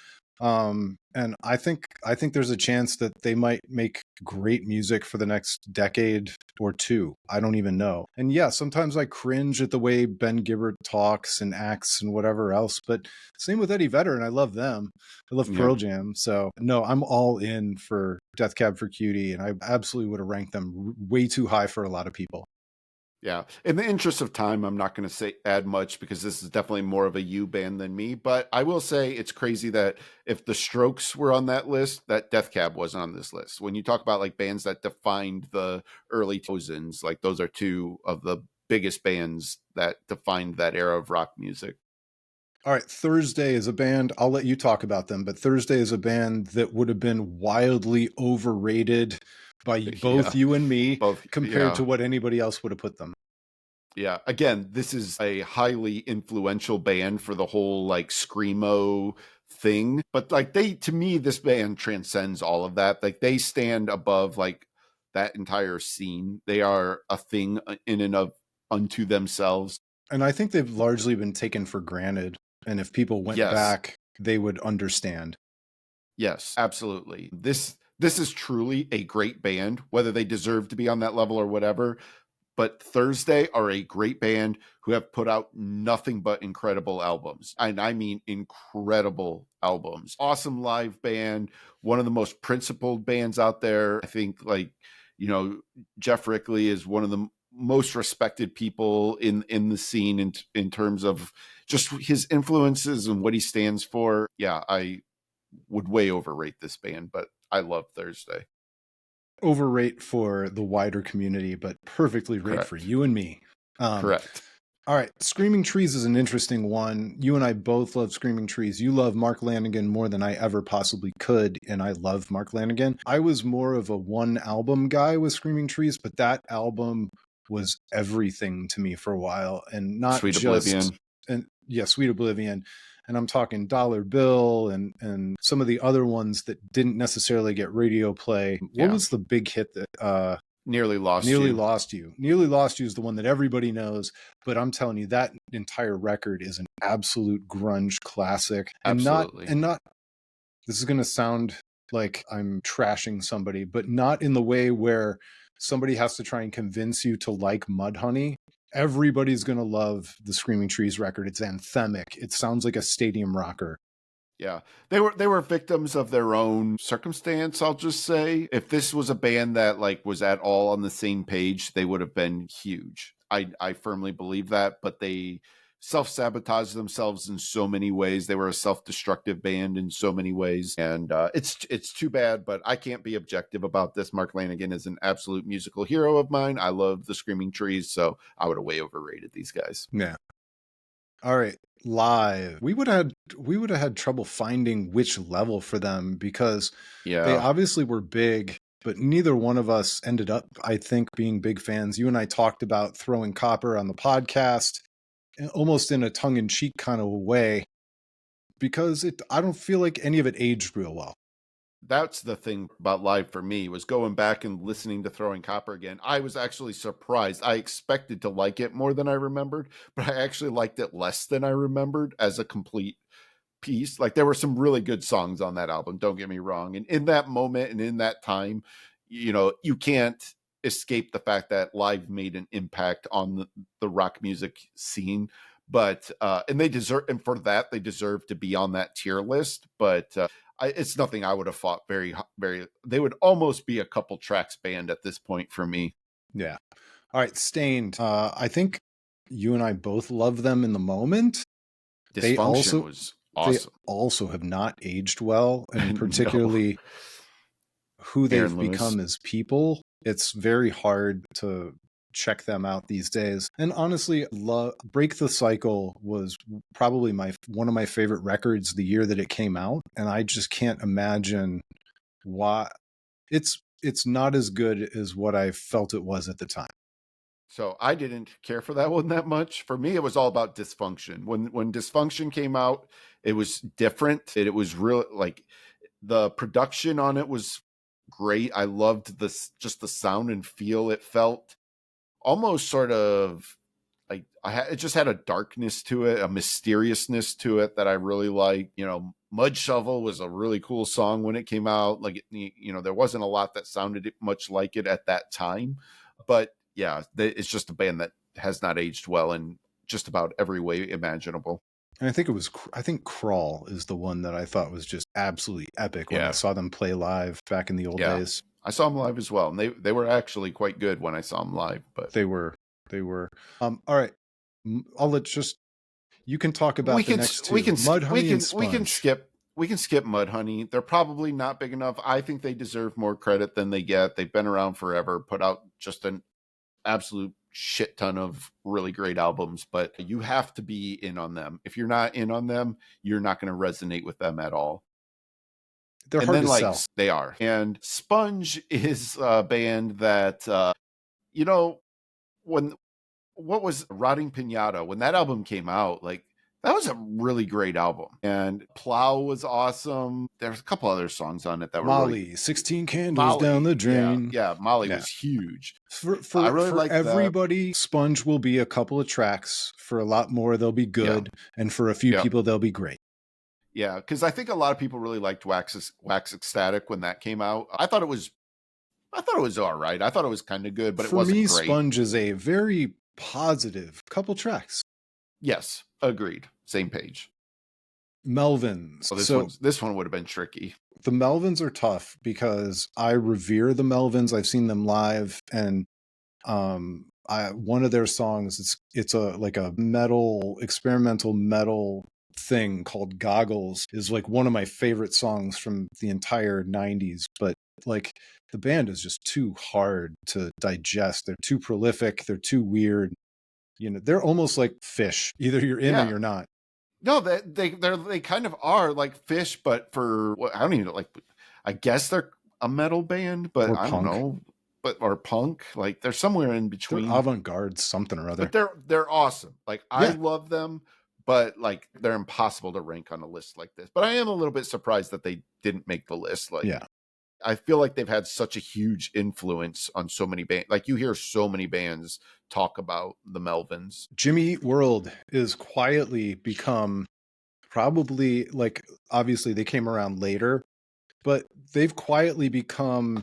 And I think there's a chance that they might make great music for the next decade or two. I don't even know. And yeah, sometimes I cringe at the way Ben Gibbard talks and acts and whatever else, but same with Eddie Vedder, and I love them. I love Pearl Jam. So no, I'm all in for Death Cab for Cutie, and I absolutely would have ranked them way too high for a lot of people. Yeah. In the interest of time, I'm not going to say add much because this is definitely more of a you band than me. But I will say it's crazy that if the Strokes were on that list, that Death Cab wasn't on this list. When you talk about like bands that defined the early 2000s, like those are two of the biggest bands that defined that era of rock music. All right, Thursday is a band, I'll let you talk about them, but Thursday is a band that would have been wildly overrated by both Yeah. you and me Both. compared Yeah. to what anybody else would have put them. Yeah. Again, this is a highly influential band for the whole like Screamo thing. But like to me, this band transcends all of that. Like they stand above like that entire scene. They are a thing in and of unto themselves. And I think they've largely been taken for granted. And if people went Yes. back, they would understand. Yes, absolutely. This is truly a great band, whether they deserve to be on that level or whatever. But Thursday are a great band who have put out nothing but incredible albums. And I mean incredible albums. Awesome live band, one of the most principled bands out there. I think like, Jeff Rickley is one of the most respected people in the scene in terms of just his influences and what he stands for. Yeah, I would way overrate this band, but I love Thursday. Overrate for the wider community, but perfectly rate for Correct. you and me. Correct. All right, Screaming Trees is an interesting one. You and I both love Screaming Trees. You love Mark Lanigan more than I ever possibly could, and I love Mark Lanigan. I was more of a one album guy with Screaming Trees, but that album was everything to me for a while, and not Sweet just Oblivion. and yeah, Sweet Oblivion. And I'm talking Dollar Bill and some of the other ones that didn't necessarily get radio play. What was the big hit that Nearly Lost Nearly You. Lost You. Nearly Lost You is the one that everybody knows, but I'm telling you, that entire record is an absolute grunge classic. Absolutely. Not this is going to sound like I'm trashing somebody, but not in the way where somebody has to try and convince you to like Mudhoney. Everybody's going to love the Screaming Trees record. It's anthemic. It sounds like a stadium rocker. Yeah. They were victims of their own circumstance, I'll just say. If this was a band that like was at all on the same page, they would have been huge. I firmly believe that, but they self-sabotaged themselves in so many ways. They were a self-destructive band in so many ways. And it's too bad, but I can't be objective about this. Mark Lanigan is an absolute musical hero of mine. I love the Screaming Trees, so I would have way overrated these guys. Yeah. All right, Live. We would have had trouble finding which level for them because they obviously were big, but neither one of us ended up, I think, being big fans. You and I talked about Throwing Copper on the podcast, almost in a tongue-in-cheek kind of way, because I don't feel like any of it aged real well. That's the thing about Live for me, was going back and listening to Throwing Copper again. I was actually surprised. I expected to like it more than I remembered, but I actually liked it less than I remembered as a complete piece. Like there were some really good songs on that album, don't get me wrong. And in that moment and in that time, you can't escape the fact that Live made an impact on the rock music scene. But and for that they deserve to be on that tier list. But it's nothing I would have fought very, very. They would almost be a couple tracks band at this point for me. Yeah. All right, Stained. I think you and I both love them in the moment. Dysfunction was awesome. They also have not aged well, and particularly who they've become as people. It's very hard to check them out these days. And honestly, Break the Cycle was probably one of my favorite records the year that it came out, and I just can't imagine why it's not as good as what I felt it was at the time. So I didn't care for that one that much. For me, it was all about Dysfunction. When Dysfunction came out, it was different. It was real, like the production on it was great. I loved just the sound and feel. It felt almost sort of like it just had a darkness to it, a mysteriousness to it that I really like. Mud Shovel was a really cool song when it came out. Like, there wasn't a lot that sounded much like it at that time, but yeah, it's just a band that has not aged well in just about every way imaginable. And I think Crawl is the one that I thought was just absolutely epic when I saw them play live back in the old days. I saw them live as well, and they were actually quite good when I saw them live. But they were They were. All right. I'll let just, you can talk We about the can next we two, can Mud Honey and we can Sponge. skip Mudhoney. They're probably not big enough. I think they deserve more credit than they get. They've been around forever, put out just an absolute shit ton of really great albums, but you have to be in on them. If you're not in on them, you're not going to resonate with them at all. They're And hard then to like sell. they are. And Sponge is a band that you know, when what was Rotting Pinata, when that album came out, like that was a really great album. And Plow was awesome. There's a couple other songs on it that were really Molly, 16 candles down Molly. the Yeah, drain. yeah. Molly Yeah. was huge. For I for really for liked that. everybody, Sponge will be a couple of tracks. For a lot more, they'll be Yeah. good, and for a few Yeah. people, they'll be great. Yeah, because I think a lot of people really liked Wax Ecstatic when that came out. I thought it was all right. I thought it was kind of good, but it For wasn't me, great. Sponge is a very positive couple tracks. Yes, agreed. Same page. Melvins. Well, this one would have been tricky. The Melvins are tough because I revere the Melvins. I've seen them live, and one of their songs, it's a like a experimental metal thing called Goggles, is like one of my favorite songs from the entire 90s. But like the band is just too hard to digest. They're too prolific, they're too weird. They're almost like Fish. Either you're in or you're not. No, they kind of are like Fish, but for I don't even like. I guess they're a metal band, but Or I don't punk. know. Or punk, like they're somewhere in between. They're avant-garde, something or other. But they're awesome. Like I love them, but like they're impossible to rank on a list like this. But I am a little bit surprised that they didn't make the list. Like, I feel like they've had such a huge influence on so many bands. Like you hear so many bands talk about the Melvins. Jimmy Eat World is quietly become probably, like, obviously they came around later, but they've quietly become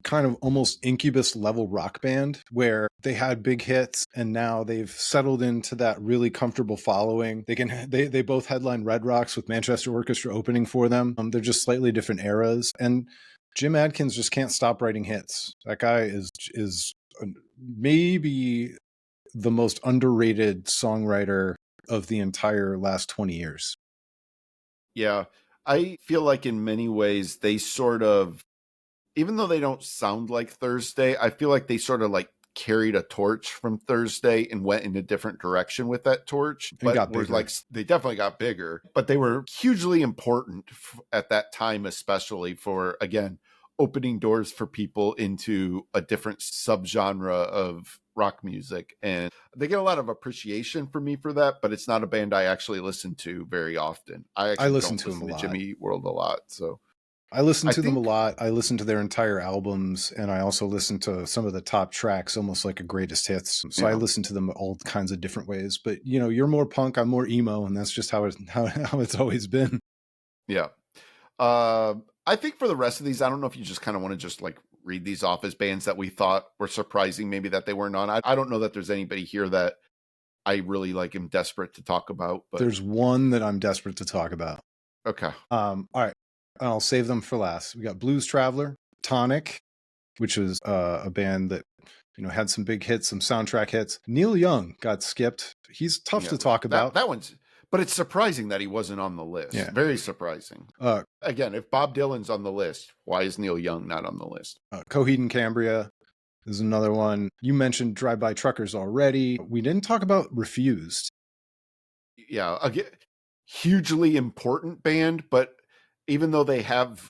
kind of almost Incubus level rock band where they had big hits and now they've settled into that really comfortable following. They both headline Red Rocks with Manchester Orchestra opening for them. They're just slightly different eras, and Jim Adkins just can't stop writing hits. That guy is maybe the most underrated songwriter of the entire last 20 years. Yeah, I feel like in many ways they sort of, even though they don't sound like Thursday, I feel like they sort of like carried a torch from Thursday and went in a different direction with that torch. And but were like, they definitely got bigger, but they were hugely important at that time, especially for, again, opening doors for people into a different subgenre of rock music. And they get a lot of appreciation for me for that, but it's not a band I actually listen to very often. I actually listen don't to listen to Jimmy Eat World a lot. So I listen to them a lot. I listen to their entire albums, and I also listen to some of the top tracks, almost like a greatest hits. So I listen to them all kinds of different ways. But you're more punk, I'm more emo, and that's just how it's always been. Yeah. I think for the rest of these, I don't know if you just kind of want to just like read these off as bands that we thought were surprising, maybe that they weren't on. I don't know that there's anybody here that I really like am desperate to talk about. But there's one that I'm desperate to talk about. Okay. All right. I'll save them for last. We got Blues Traveler, Tonic, which was a band that had some big hits, some soundtrack hits. Neil Young got skipped. He's tough to talk about. That one's, but it's surprising that he wasn't on the list. Yeah. Very surprising. Again, if Bob Dylan's on the list, why is Neil Young not on the list? Coheed and Cambria is another one. You mentioned Drive By Truckers already. We didn't talk about Refused. Yeah, again, hugely important band, but even though they have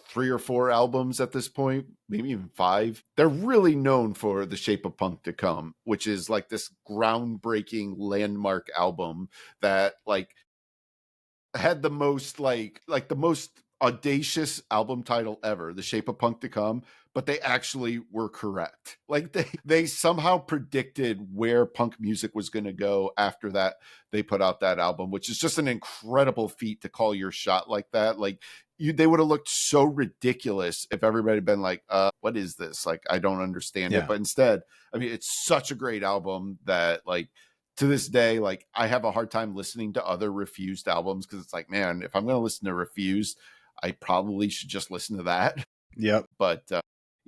3 or 4 albums at this point, maybe even 5, they're really known for The Shape of Punk to Come, which is like this groundbreaking landmark album that like had the most like the most audacious album title ever, The Shape of Punk to Come, but they actually were correct. Like they somehow predicted where punk music was going to go after that they put out that album, which is just an incredible feat to call your shot like that. Like they would have looked so ridiculous if everybody had been like, what is this? Like, I don't understand it. But instead, I mean, it's such a great album that like, to this day, like I have a hard time listening to other Refused albums because it's like, man, if I'm going to listen to Refused, I probably should just listen to that. Yep. But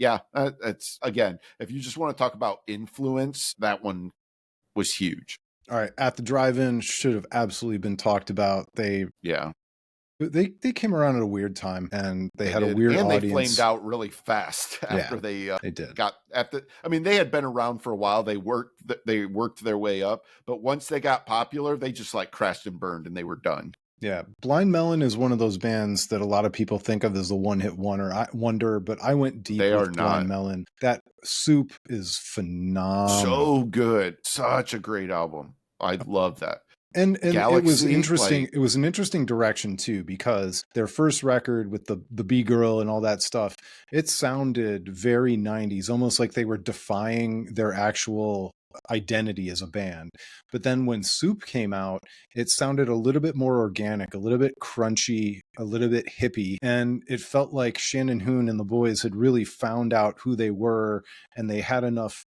yeah, that's, again, if you just want to talk about influence, that one was huge. All right, At the Drive-In should have absolutely been talked about. Yeah, They came around at a weird time, and they had did. a weird And audience. they flamed out really fast after they did. got at the. I mean, they had been around for a while. They worked their way up, but once they got popular, they just like crashed and burned, and they were done. Yeah, Blind Melon is one of those bands that a lot of people think of as the one-hit wonder, but I went deep They are with Blind not. Melon. That Soup is phenomenal. So good. Such a great album. I love that. And Galaxy, it was interesting. like, It was an interesting direction too, because their first record with the B girl and all that stuff, it sounded very 90s, almost like they were defying their actual identity as a band. But then when Soup came out, it sounded a little bit more organic, a little bit crunchy, a little bit hippie, and it felt like Shannon Hoon and the boys had really found out who they were, and they had enough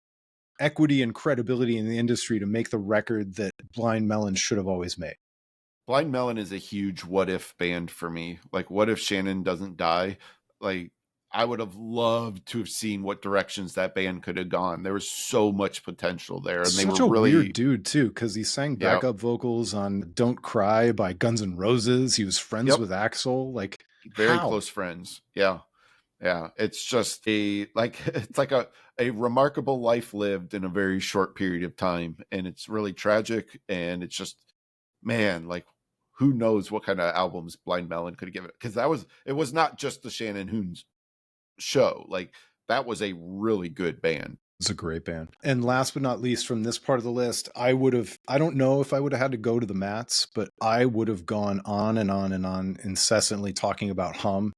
equity and credibility in the industry to make the record that Blind Melon should have always made. Blind Melon is a huge what if band for me. Like, what if Shannon doesn't die? Like, I would have loved to have seen what directions that band could have gone. There was so much potential there, and they Such were a really weird dude too, because he sang backup vocals on "Don't Cry" by Guns N' Roses. He was friends with Axl. Like, very how? close friends. Yeah. It's just it's like a remarkable life lived in a very short period of time, and it's really tragic. And it's just, man, like, who knows what kind of albums Blind Melon could have given, because it was not just the Shannon Hoon's show. Like, that was a really good band. It's a great band. And last but not least, from this part of the list, I don't know if I would have had to go to the Mats, but I would have gone on and on and on incessantly talking about Hum.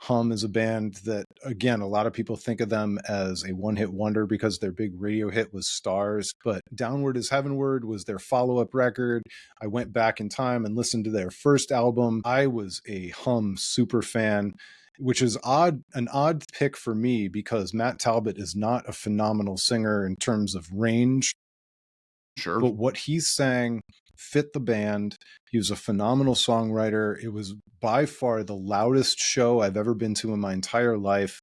Hum is a band that, again, a lot of people think of them as a one-hit wonder because their big radio hit was Stars, but Downward is Heavenward was their follow-up record. I went back in time and listened to their first album. I was a Hum super fan, which is an odd pick for me because Matt Talbot is not a phenomenal singer in terms of range. Sure. But what he sang fit the band. He was a phenomenal songwriter. It was by far the loudest show I've ever been to in my entire life.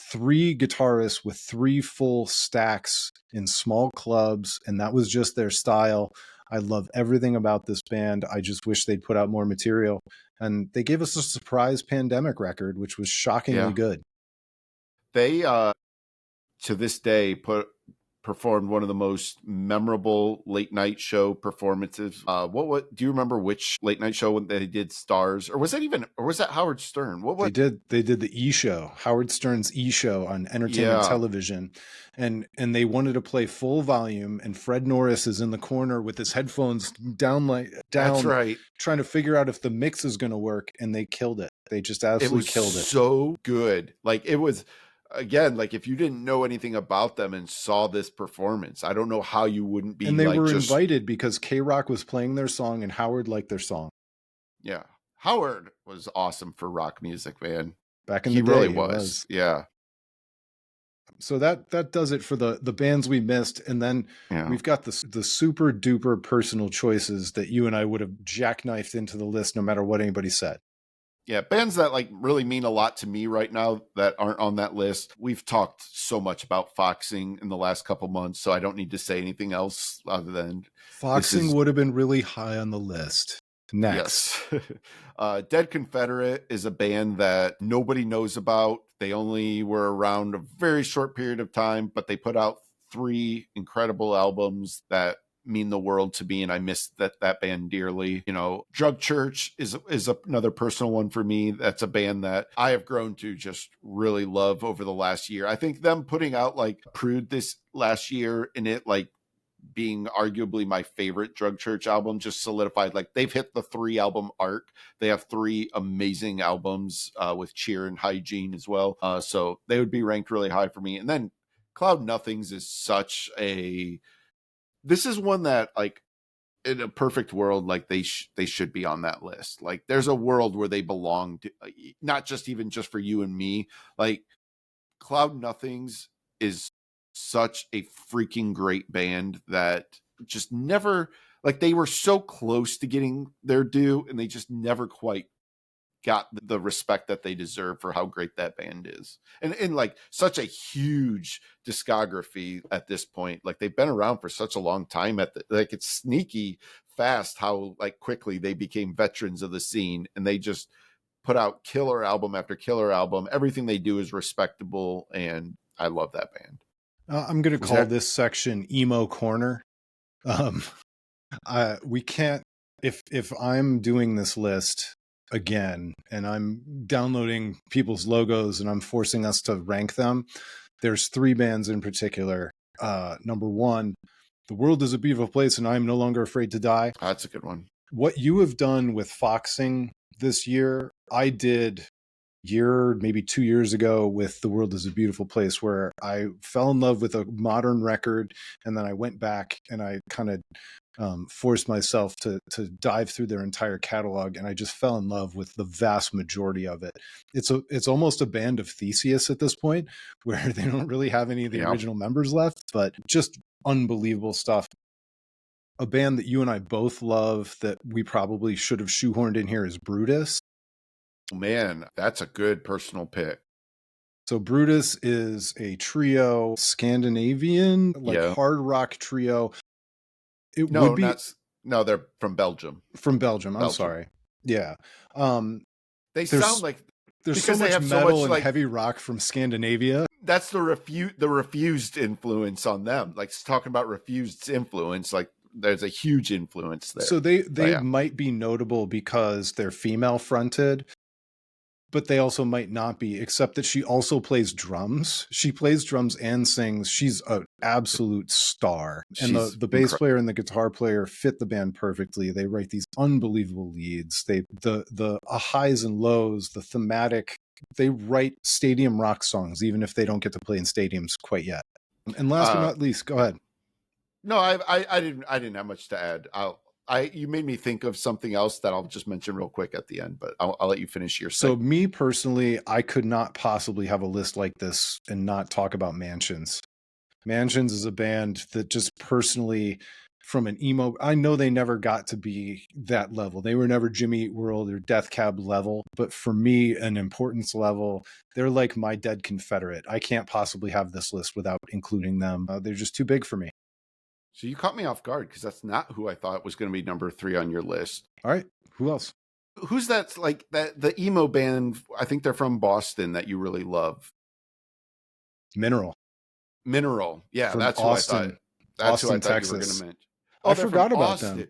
3 guitarists with 3 full stacks in small clubs, and that was just their style. I love everything about this band. I just wish they'd put out more material. And they gave us a surprise Pandemic record, which was shockingly good. They, to this day, performed one of the most memorable late night show performances. What do you remember which late night show when they did Stars, or was that Howard Stern? They did the E Show, Howard Stern's E Show on entertainment television, and they wanted to play full volume, and Fred Norris is in the corner with his headphones down, That's right, trying to figure out if the mix is going to work, and they killed it. They just absolutely killed it. So good. Like, it was, again, like, if you didn't know anything about them and saw this performance, I don't know how you wouldn't be. And they were invited because K-Rock was playing their song and Howard liked their song. Yeah. Howard was awesome for rock music, man. Back in the day, he really was. Yeah. So that does it for the bands we missed. And then we've got the super duper personal choices that you and I would have jackknifed into the list no matter what anybody said. Yeah, bands that like really mean a lot to me right now that aren't on that list. We've talked so much about Foxing in the last couple months, so I don't need to say anything else other than Foxing would have been really high on the list. Next. Yes. Dead Confederate is a band that nobody knows about. They only were around a very short period of time, but they put out 3 incredible albums that mean the world to me, and I miss that band dearly. You know, Drug Church is another personal one for me. That's a band that I have grown to just really love over the last year. I think them putting out like Prude this last year, and it like being arguably my favorite Drug Church album, just solidified, like, they've hit the 3 album arc. They have 3 amazing albums with Cheer and Hygiene as well. So they would be ranked really high for me. And then Cloud Nothings is this is one that, like, in a perfect world, like, they should be on that list. Like, there's a world where they belong to, not just even just for you and me. Like, Cloud Nothings is such a freaking great band that just never, like, they were so close to getting their due and they just never quite got the respect that they deserve for how great that band is. And like such a huge discography at this point. Like they've been around for such a long time like it's sneaky fast how like quickly they became veterans of the scene, and they just put out killer album after killer album. Everything they do is respectable, and I love that band. I'm going to call this section Emo Corner. We can't, if I'm doing this list again and I'm downloading people's logos and I'm forcing us to rank them, there's 3 bands in particular. Number 1, The World is a Beautiful Place and I'm No Longer Afraid to Die. That's a good one. What you have done with Foxing this year, I did maybe 2 years ago with The World is a Beautiful Place, where I fell in love with a modern record, and then I went back and I kind of forced myself to dive through their entire catalog, and I just fell in love with the vast majority of it. It's almost a band of Theseus at this point, where they don't really have any of the original members left, but just unbelievable stuff. A band that you and I both love that we probably should have shoehorned in here is Brutus. Man, that's a good personal pick. So Brutus is a trio, Scandinavian, hard rock trio. No, they're from Belgium. From Belgium. I'm sorry. Yeah. They sound like there's so much metal and heavy rock from Scandinavia. That's the Refused influence on them. Like talking about Refused's influence, like there's a huge influence there. So they might be notable because they're female fronted, but they also might not be, except that she also plays drums. She plays drums and sings. She's an absolute star. And the bass player and the guitar player fit the band perfectly. They write these unbelievable leads. The highs and lows, the thematic, they write stadium rock songs, even if they don't get to play in stadiums quite yet. And last but not least, go ahead. No, I didn't have much to add. You made me think of something else that I'll just mention real quick at the end, but I'll let you finish your segment. So me personally, I could not possibly have a list like this and not talk about Mansions. Mansions is a band that just personally, from an emo, I know they never got to be that level. They were never Jimmy Eat World or Death Cab level, but for me, an importance level, they're like my dead Confederate. I can't possibly have this list without including them. They're just too big for me. So you caught me off guard because that's not who I thought was going to be number 3 on your list. All right. Who else? Who's that? Like that the emo band? I think they're from Boston that you really love. Mineral. Yeah, from that's Austin, who I thought. That's Austin, who I thought Texas. you were going to mention. I forgot about them.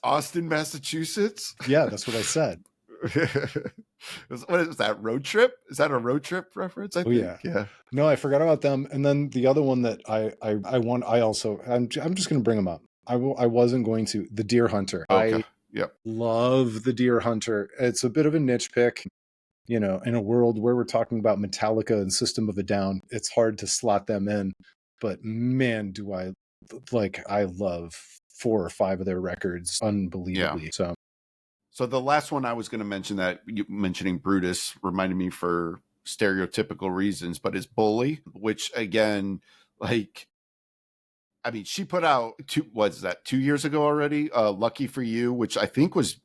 Austin, Massachusetts. Yeah, that's what I said. What is that, road trip? Is that a road trip reference? I think. Yeah. No, I forgot about them. And then the other one that I'm just going to bring them up. I wasn't going to. The Deer Hunter. Okay. I love the Deer Hunter. It's a bit of a niche pick. You know, in a world where we're talking about Metallica and System of a Down, it's hard to slot them in. But man, do I love 4 or 5 of their records unbelievably. Yeah. So the last one I was going to mention that you mentioning Brutus reminded me for stereotypical reasons, but is Bully, which again, like, I mean, she put out 2 years ago already? Lucky for You, which I think was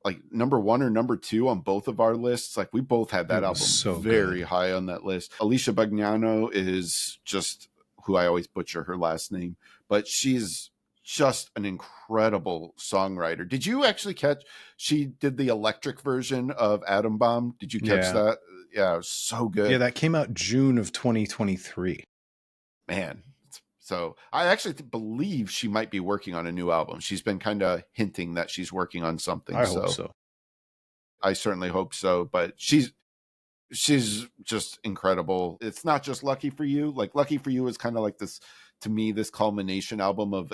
like number 1 or number 2 on both of our lists. Like we both had that album so very high on that list. Alicia Bagnano is just who I always butcher her last name, but she's just an incredible songwriter. Did you actually catch she did the electric version of Atom Bomb? Did you catch that? Yeah, it was so good. Yeah, that came out June of 2023. Man. So I actually believe she might be working on a new album. She's been kind of hinting that she's working on something. I hope so. I certainly hope so. But she's just incredible. It's not just Lucky for You. Like Lucky for You is kind of like this, to me, this culmination album of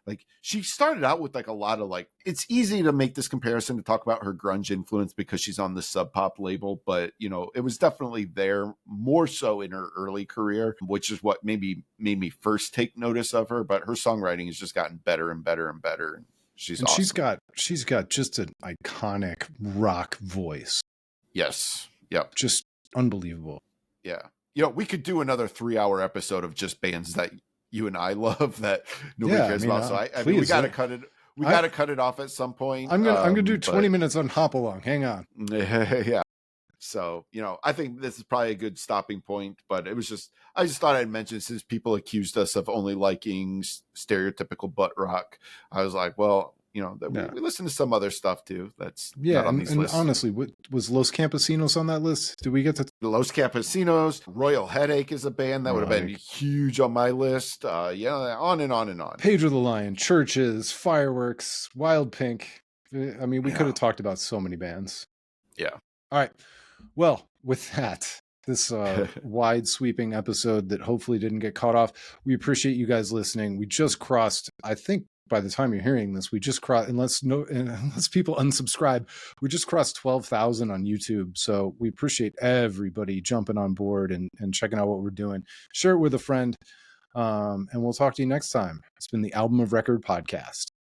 like, she started out with like a lot of like, it's easy to make this comparison to talk about her grunge influence because she's on the Sub Pop label, but you know, it was definitely there more so in her early career, which is what maybe made me first take notice of her, but her songwriting has just gotten better and better and better. She's awesome. She's got just an iconic rock voice. Yes. Yep. Just unbelievable. Yeah. You know, we could do another 3-hour episode of just bands that you and I love that nobody cares about. So I mean, we got to cut it. we got to cut it off at some point. I'm gonna do 20 minutes on Hop Along. Hang on. Yeah. So, I think this is probably a good stopping point, but I just thought I'd mention, since people accused us of only liking stereotypical butt rock, I was like, well, we listen to some other stuff too. That's not on these lists. Honestly, what was Los Campesinos on that list? Did we get to Los Campesinos? Royal Headache is a band that would have been huge on my list. On and on and on. Pedro the Lion, Churches, Fireworks, Wild Pink. I mean, we could have talked about so many bands. Yeah. All right. Well, with that, this wide sweeping episode that hopefully didn't get caught off, we appreciate you guys listening. We just crossed, I think by the time you're hearing this, we just crossed, unless people unsubscribe, we just crossed 12,000 on YouTube. So we appreciate everybody jumping on board and checking out what we're doing. Share it with a friend. And we'll talk to you next time. It's been the Album of Record podcast.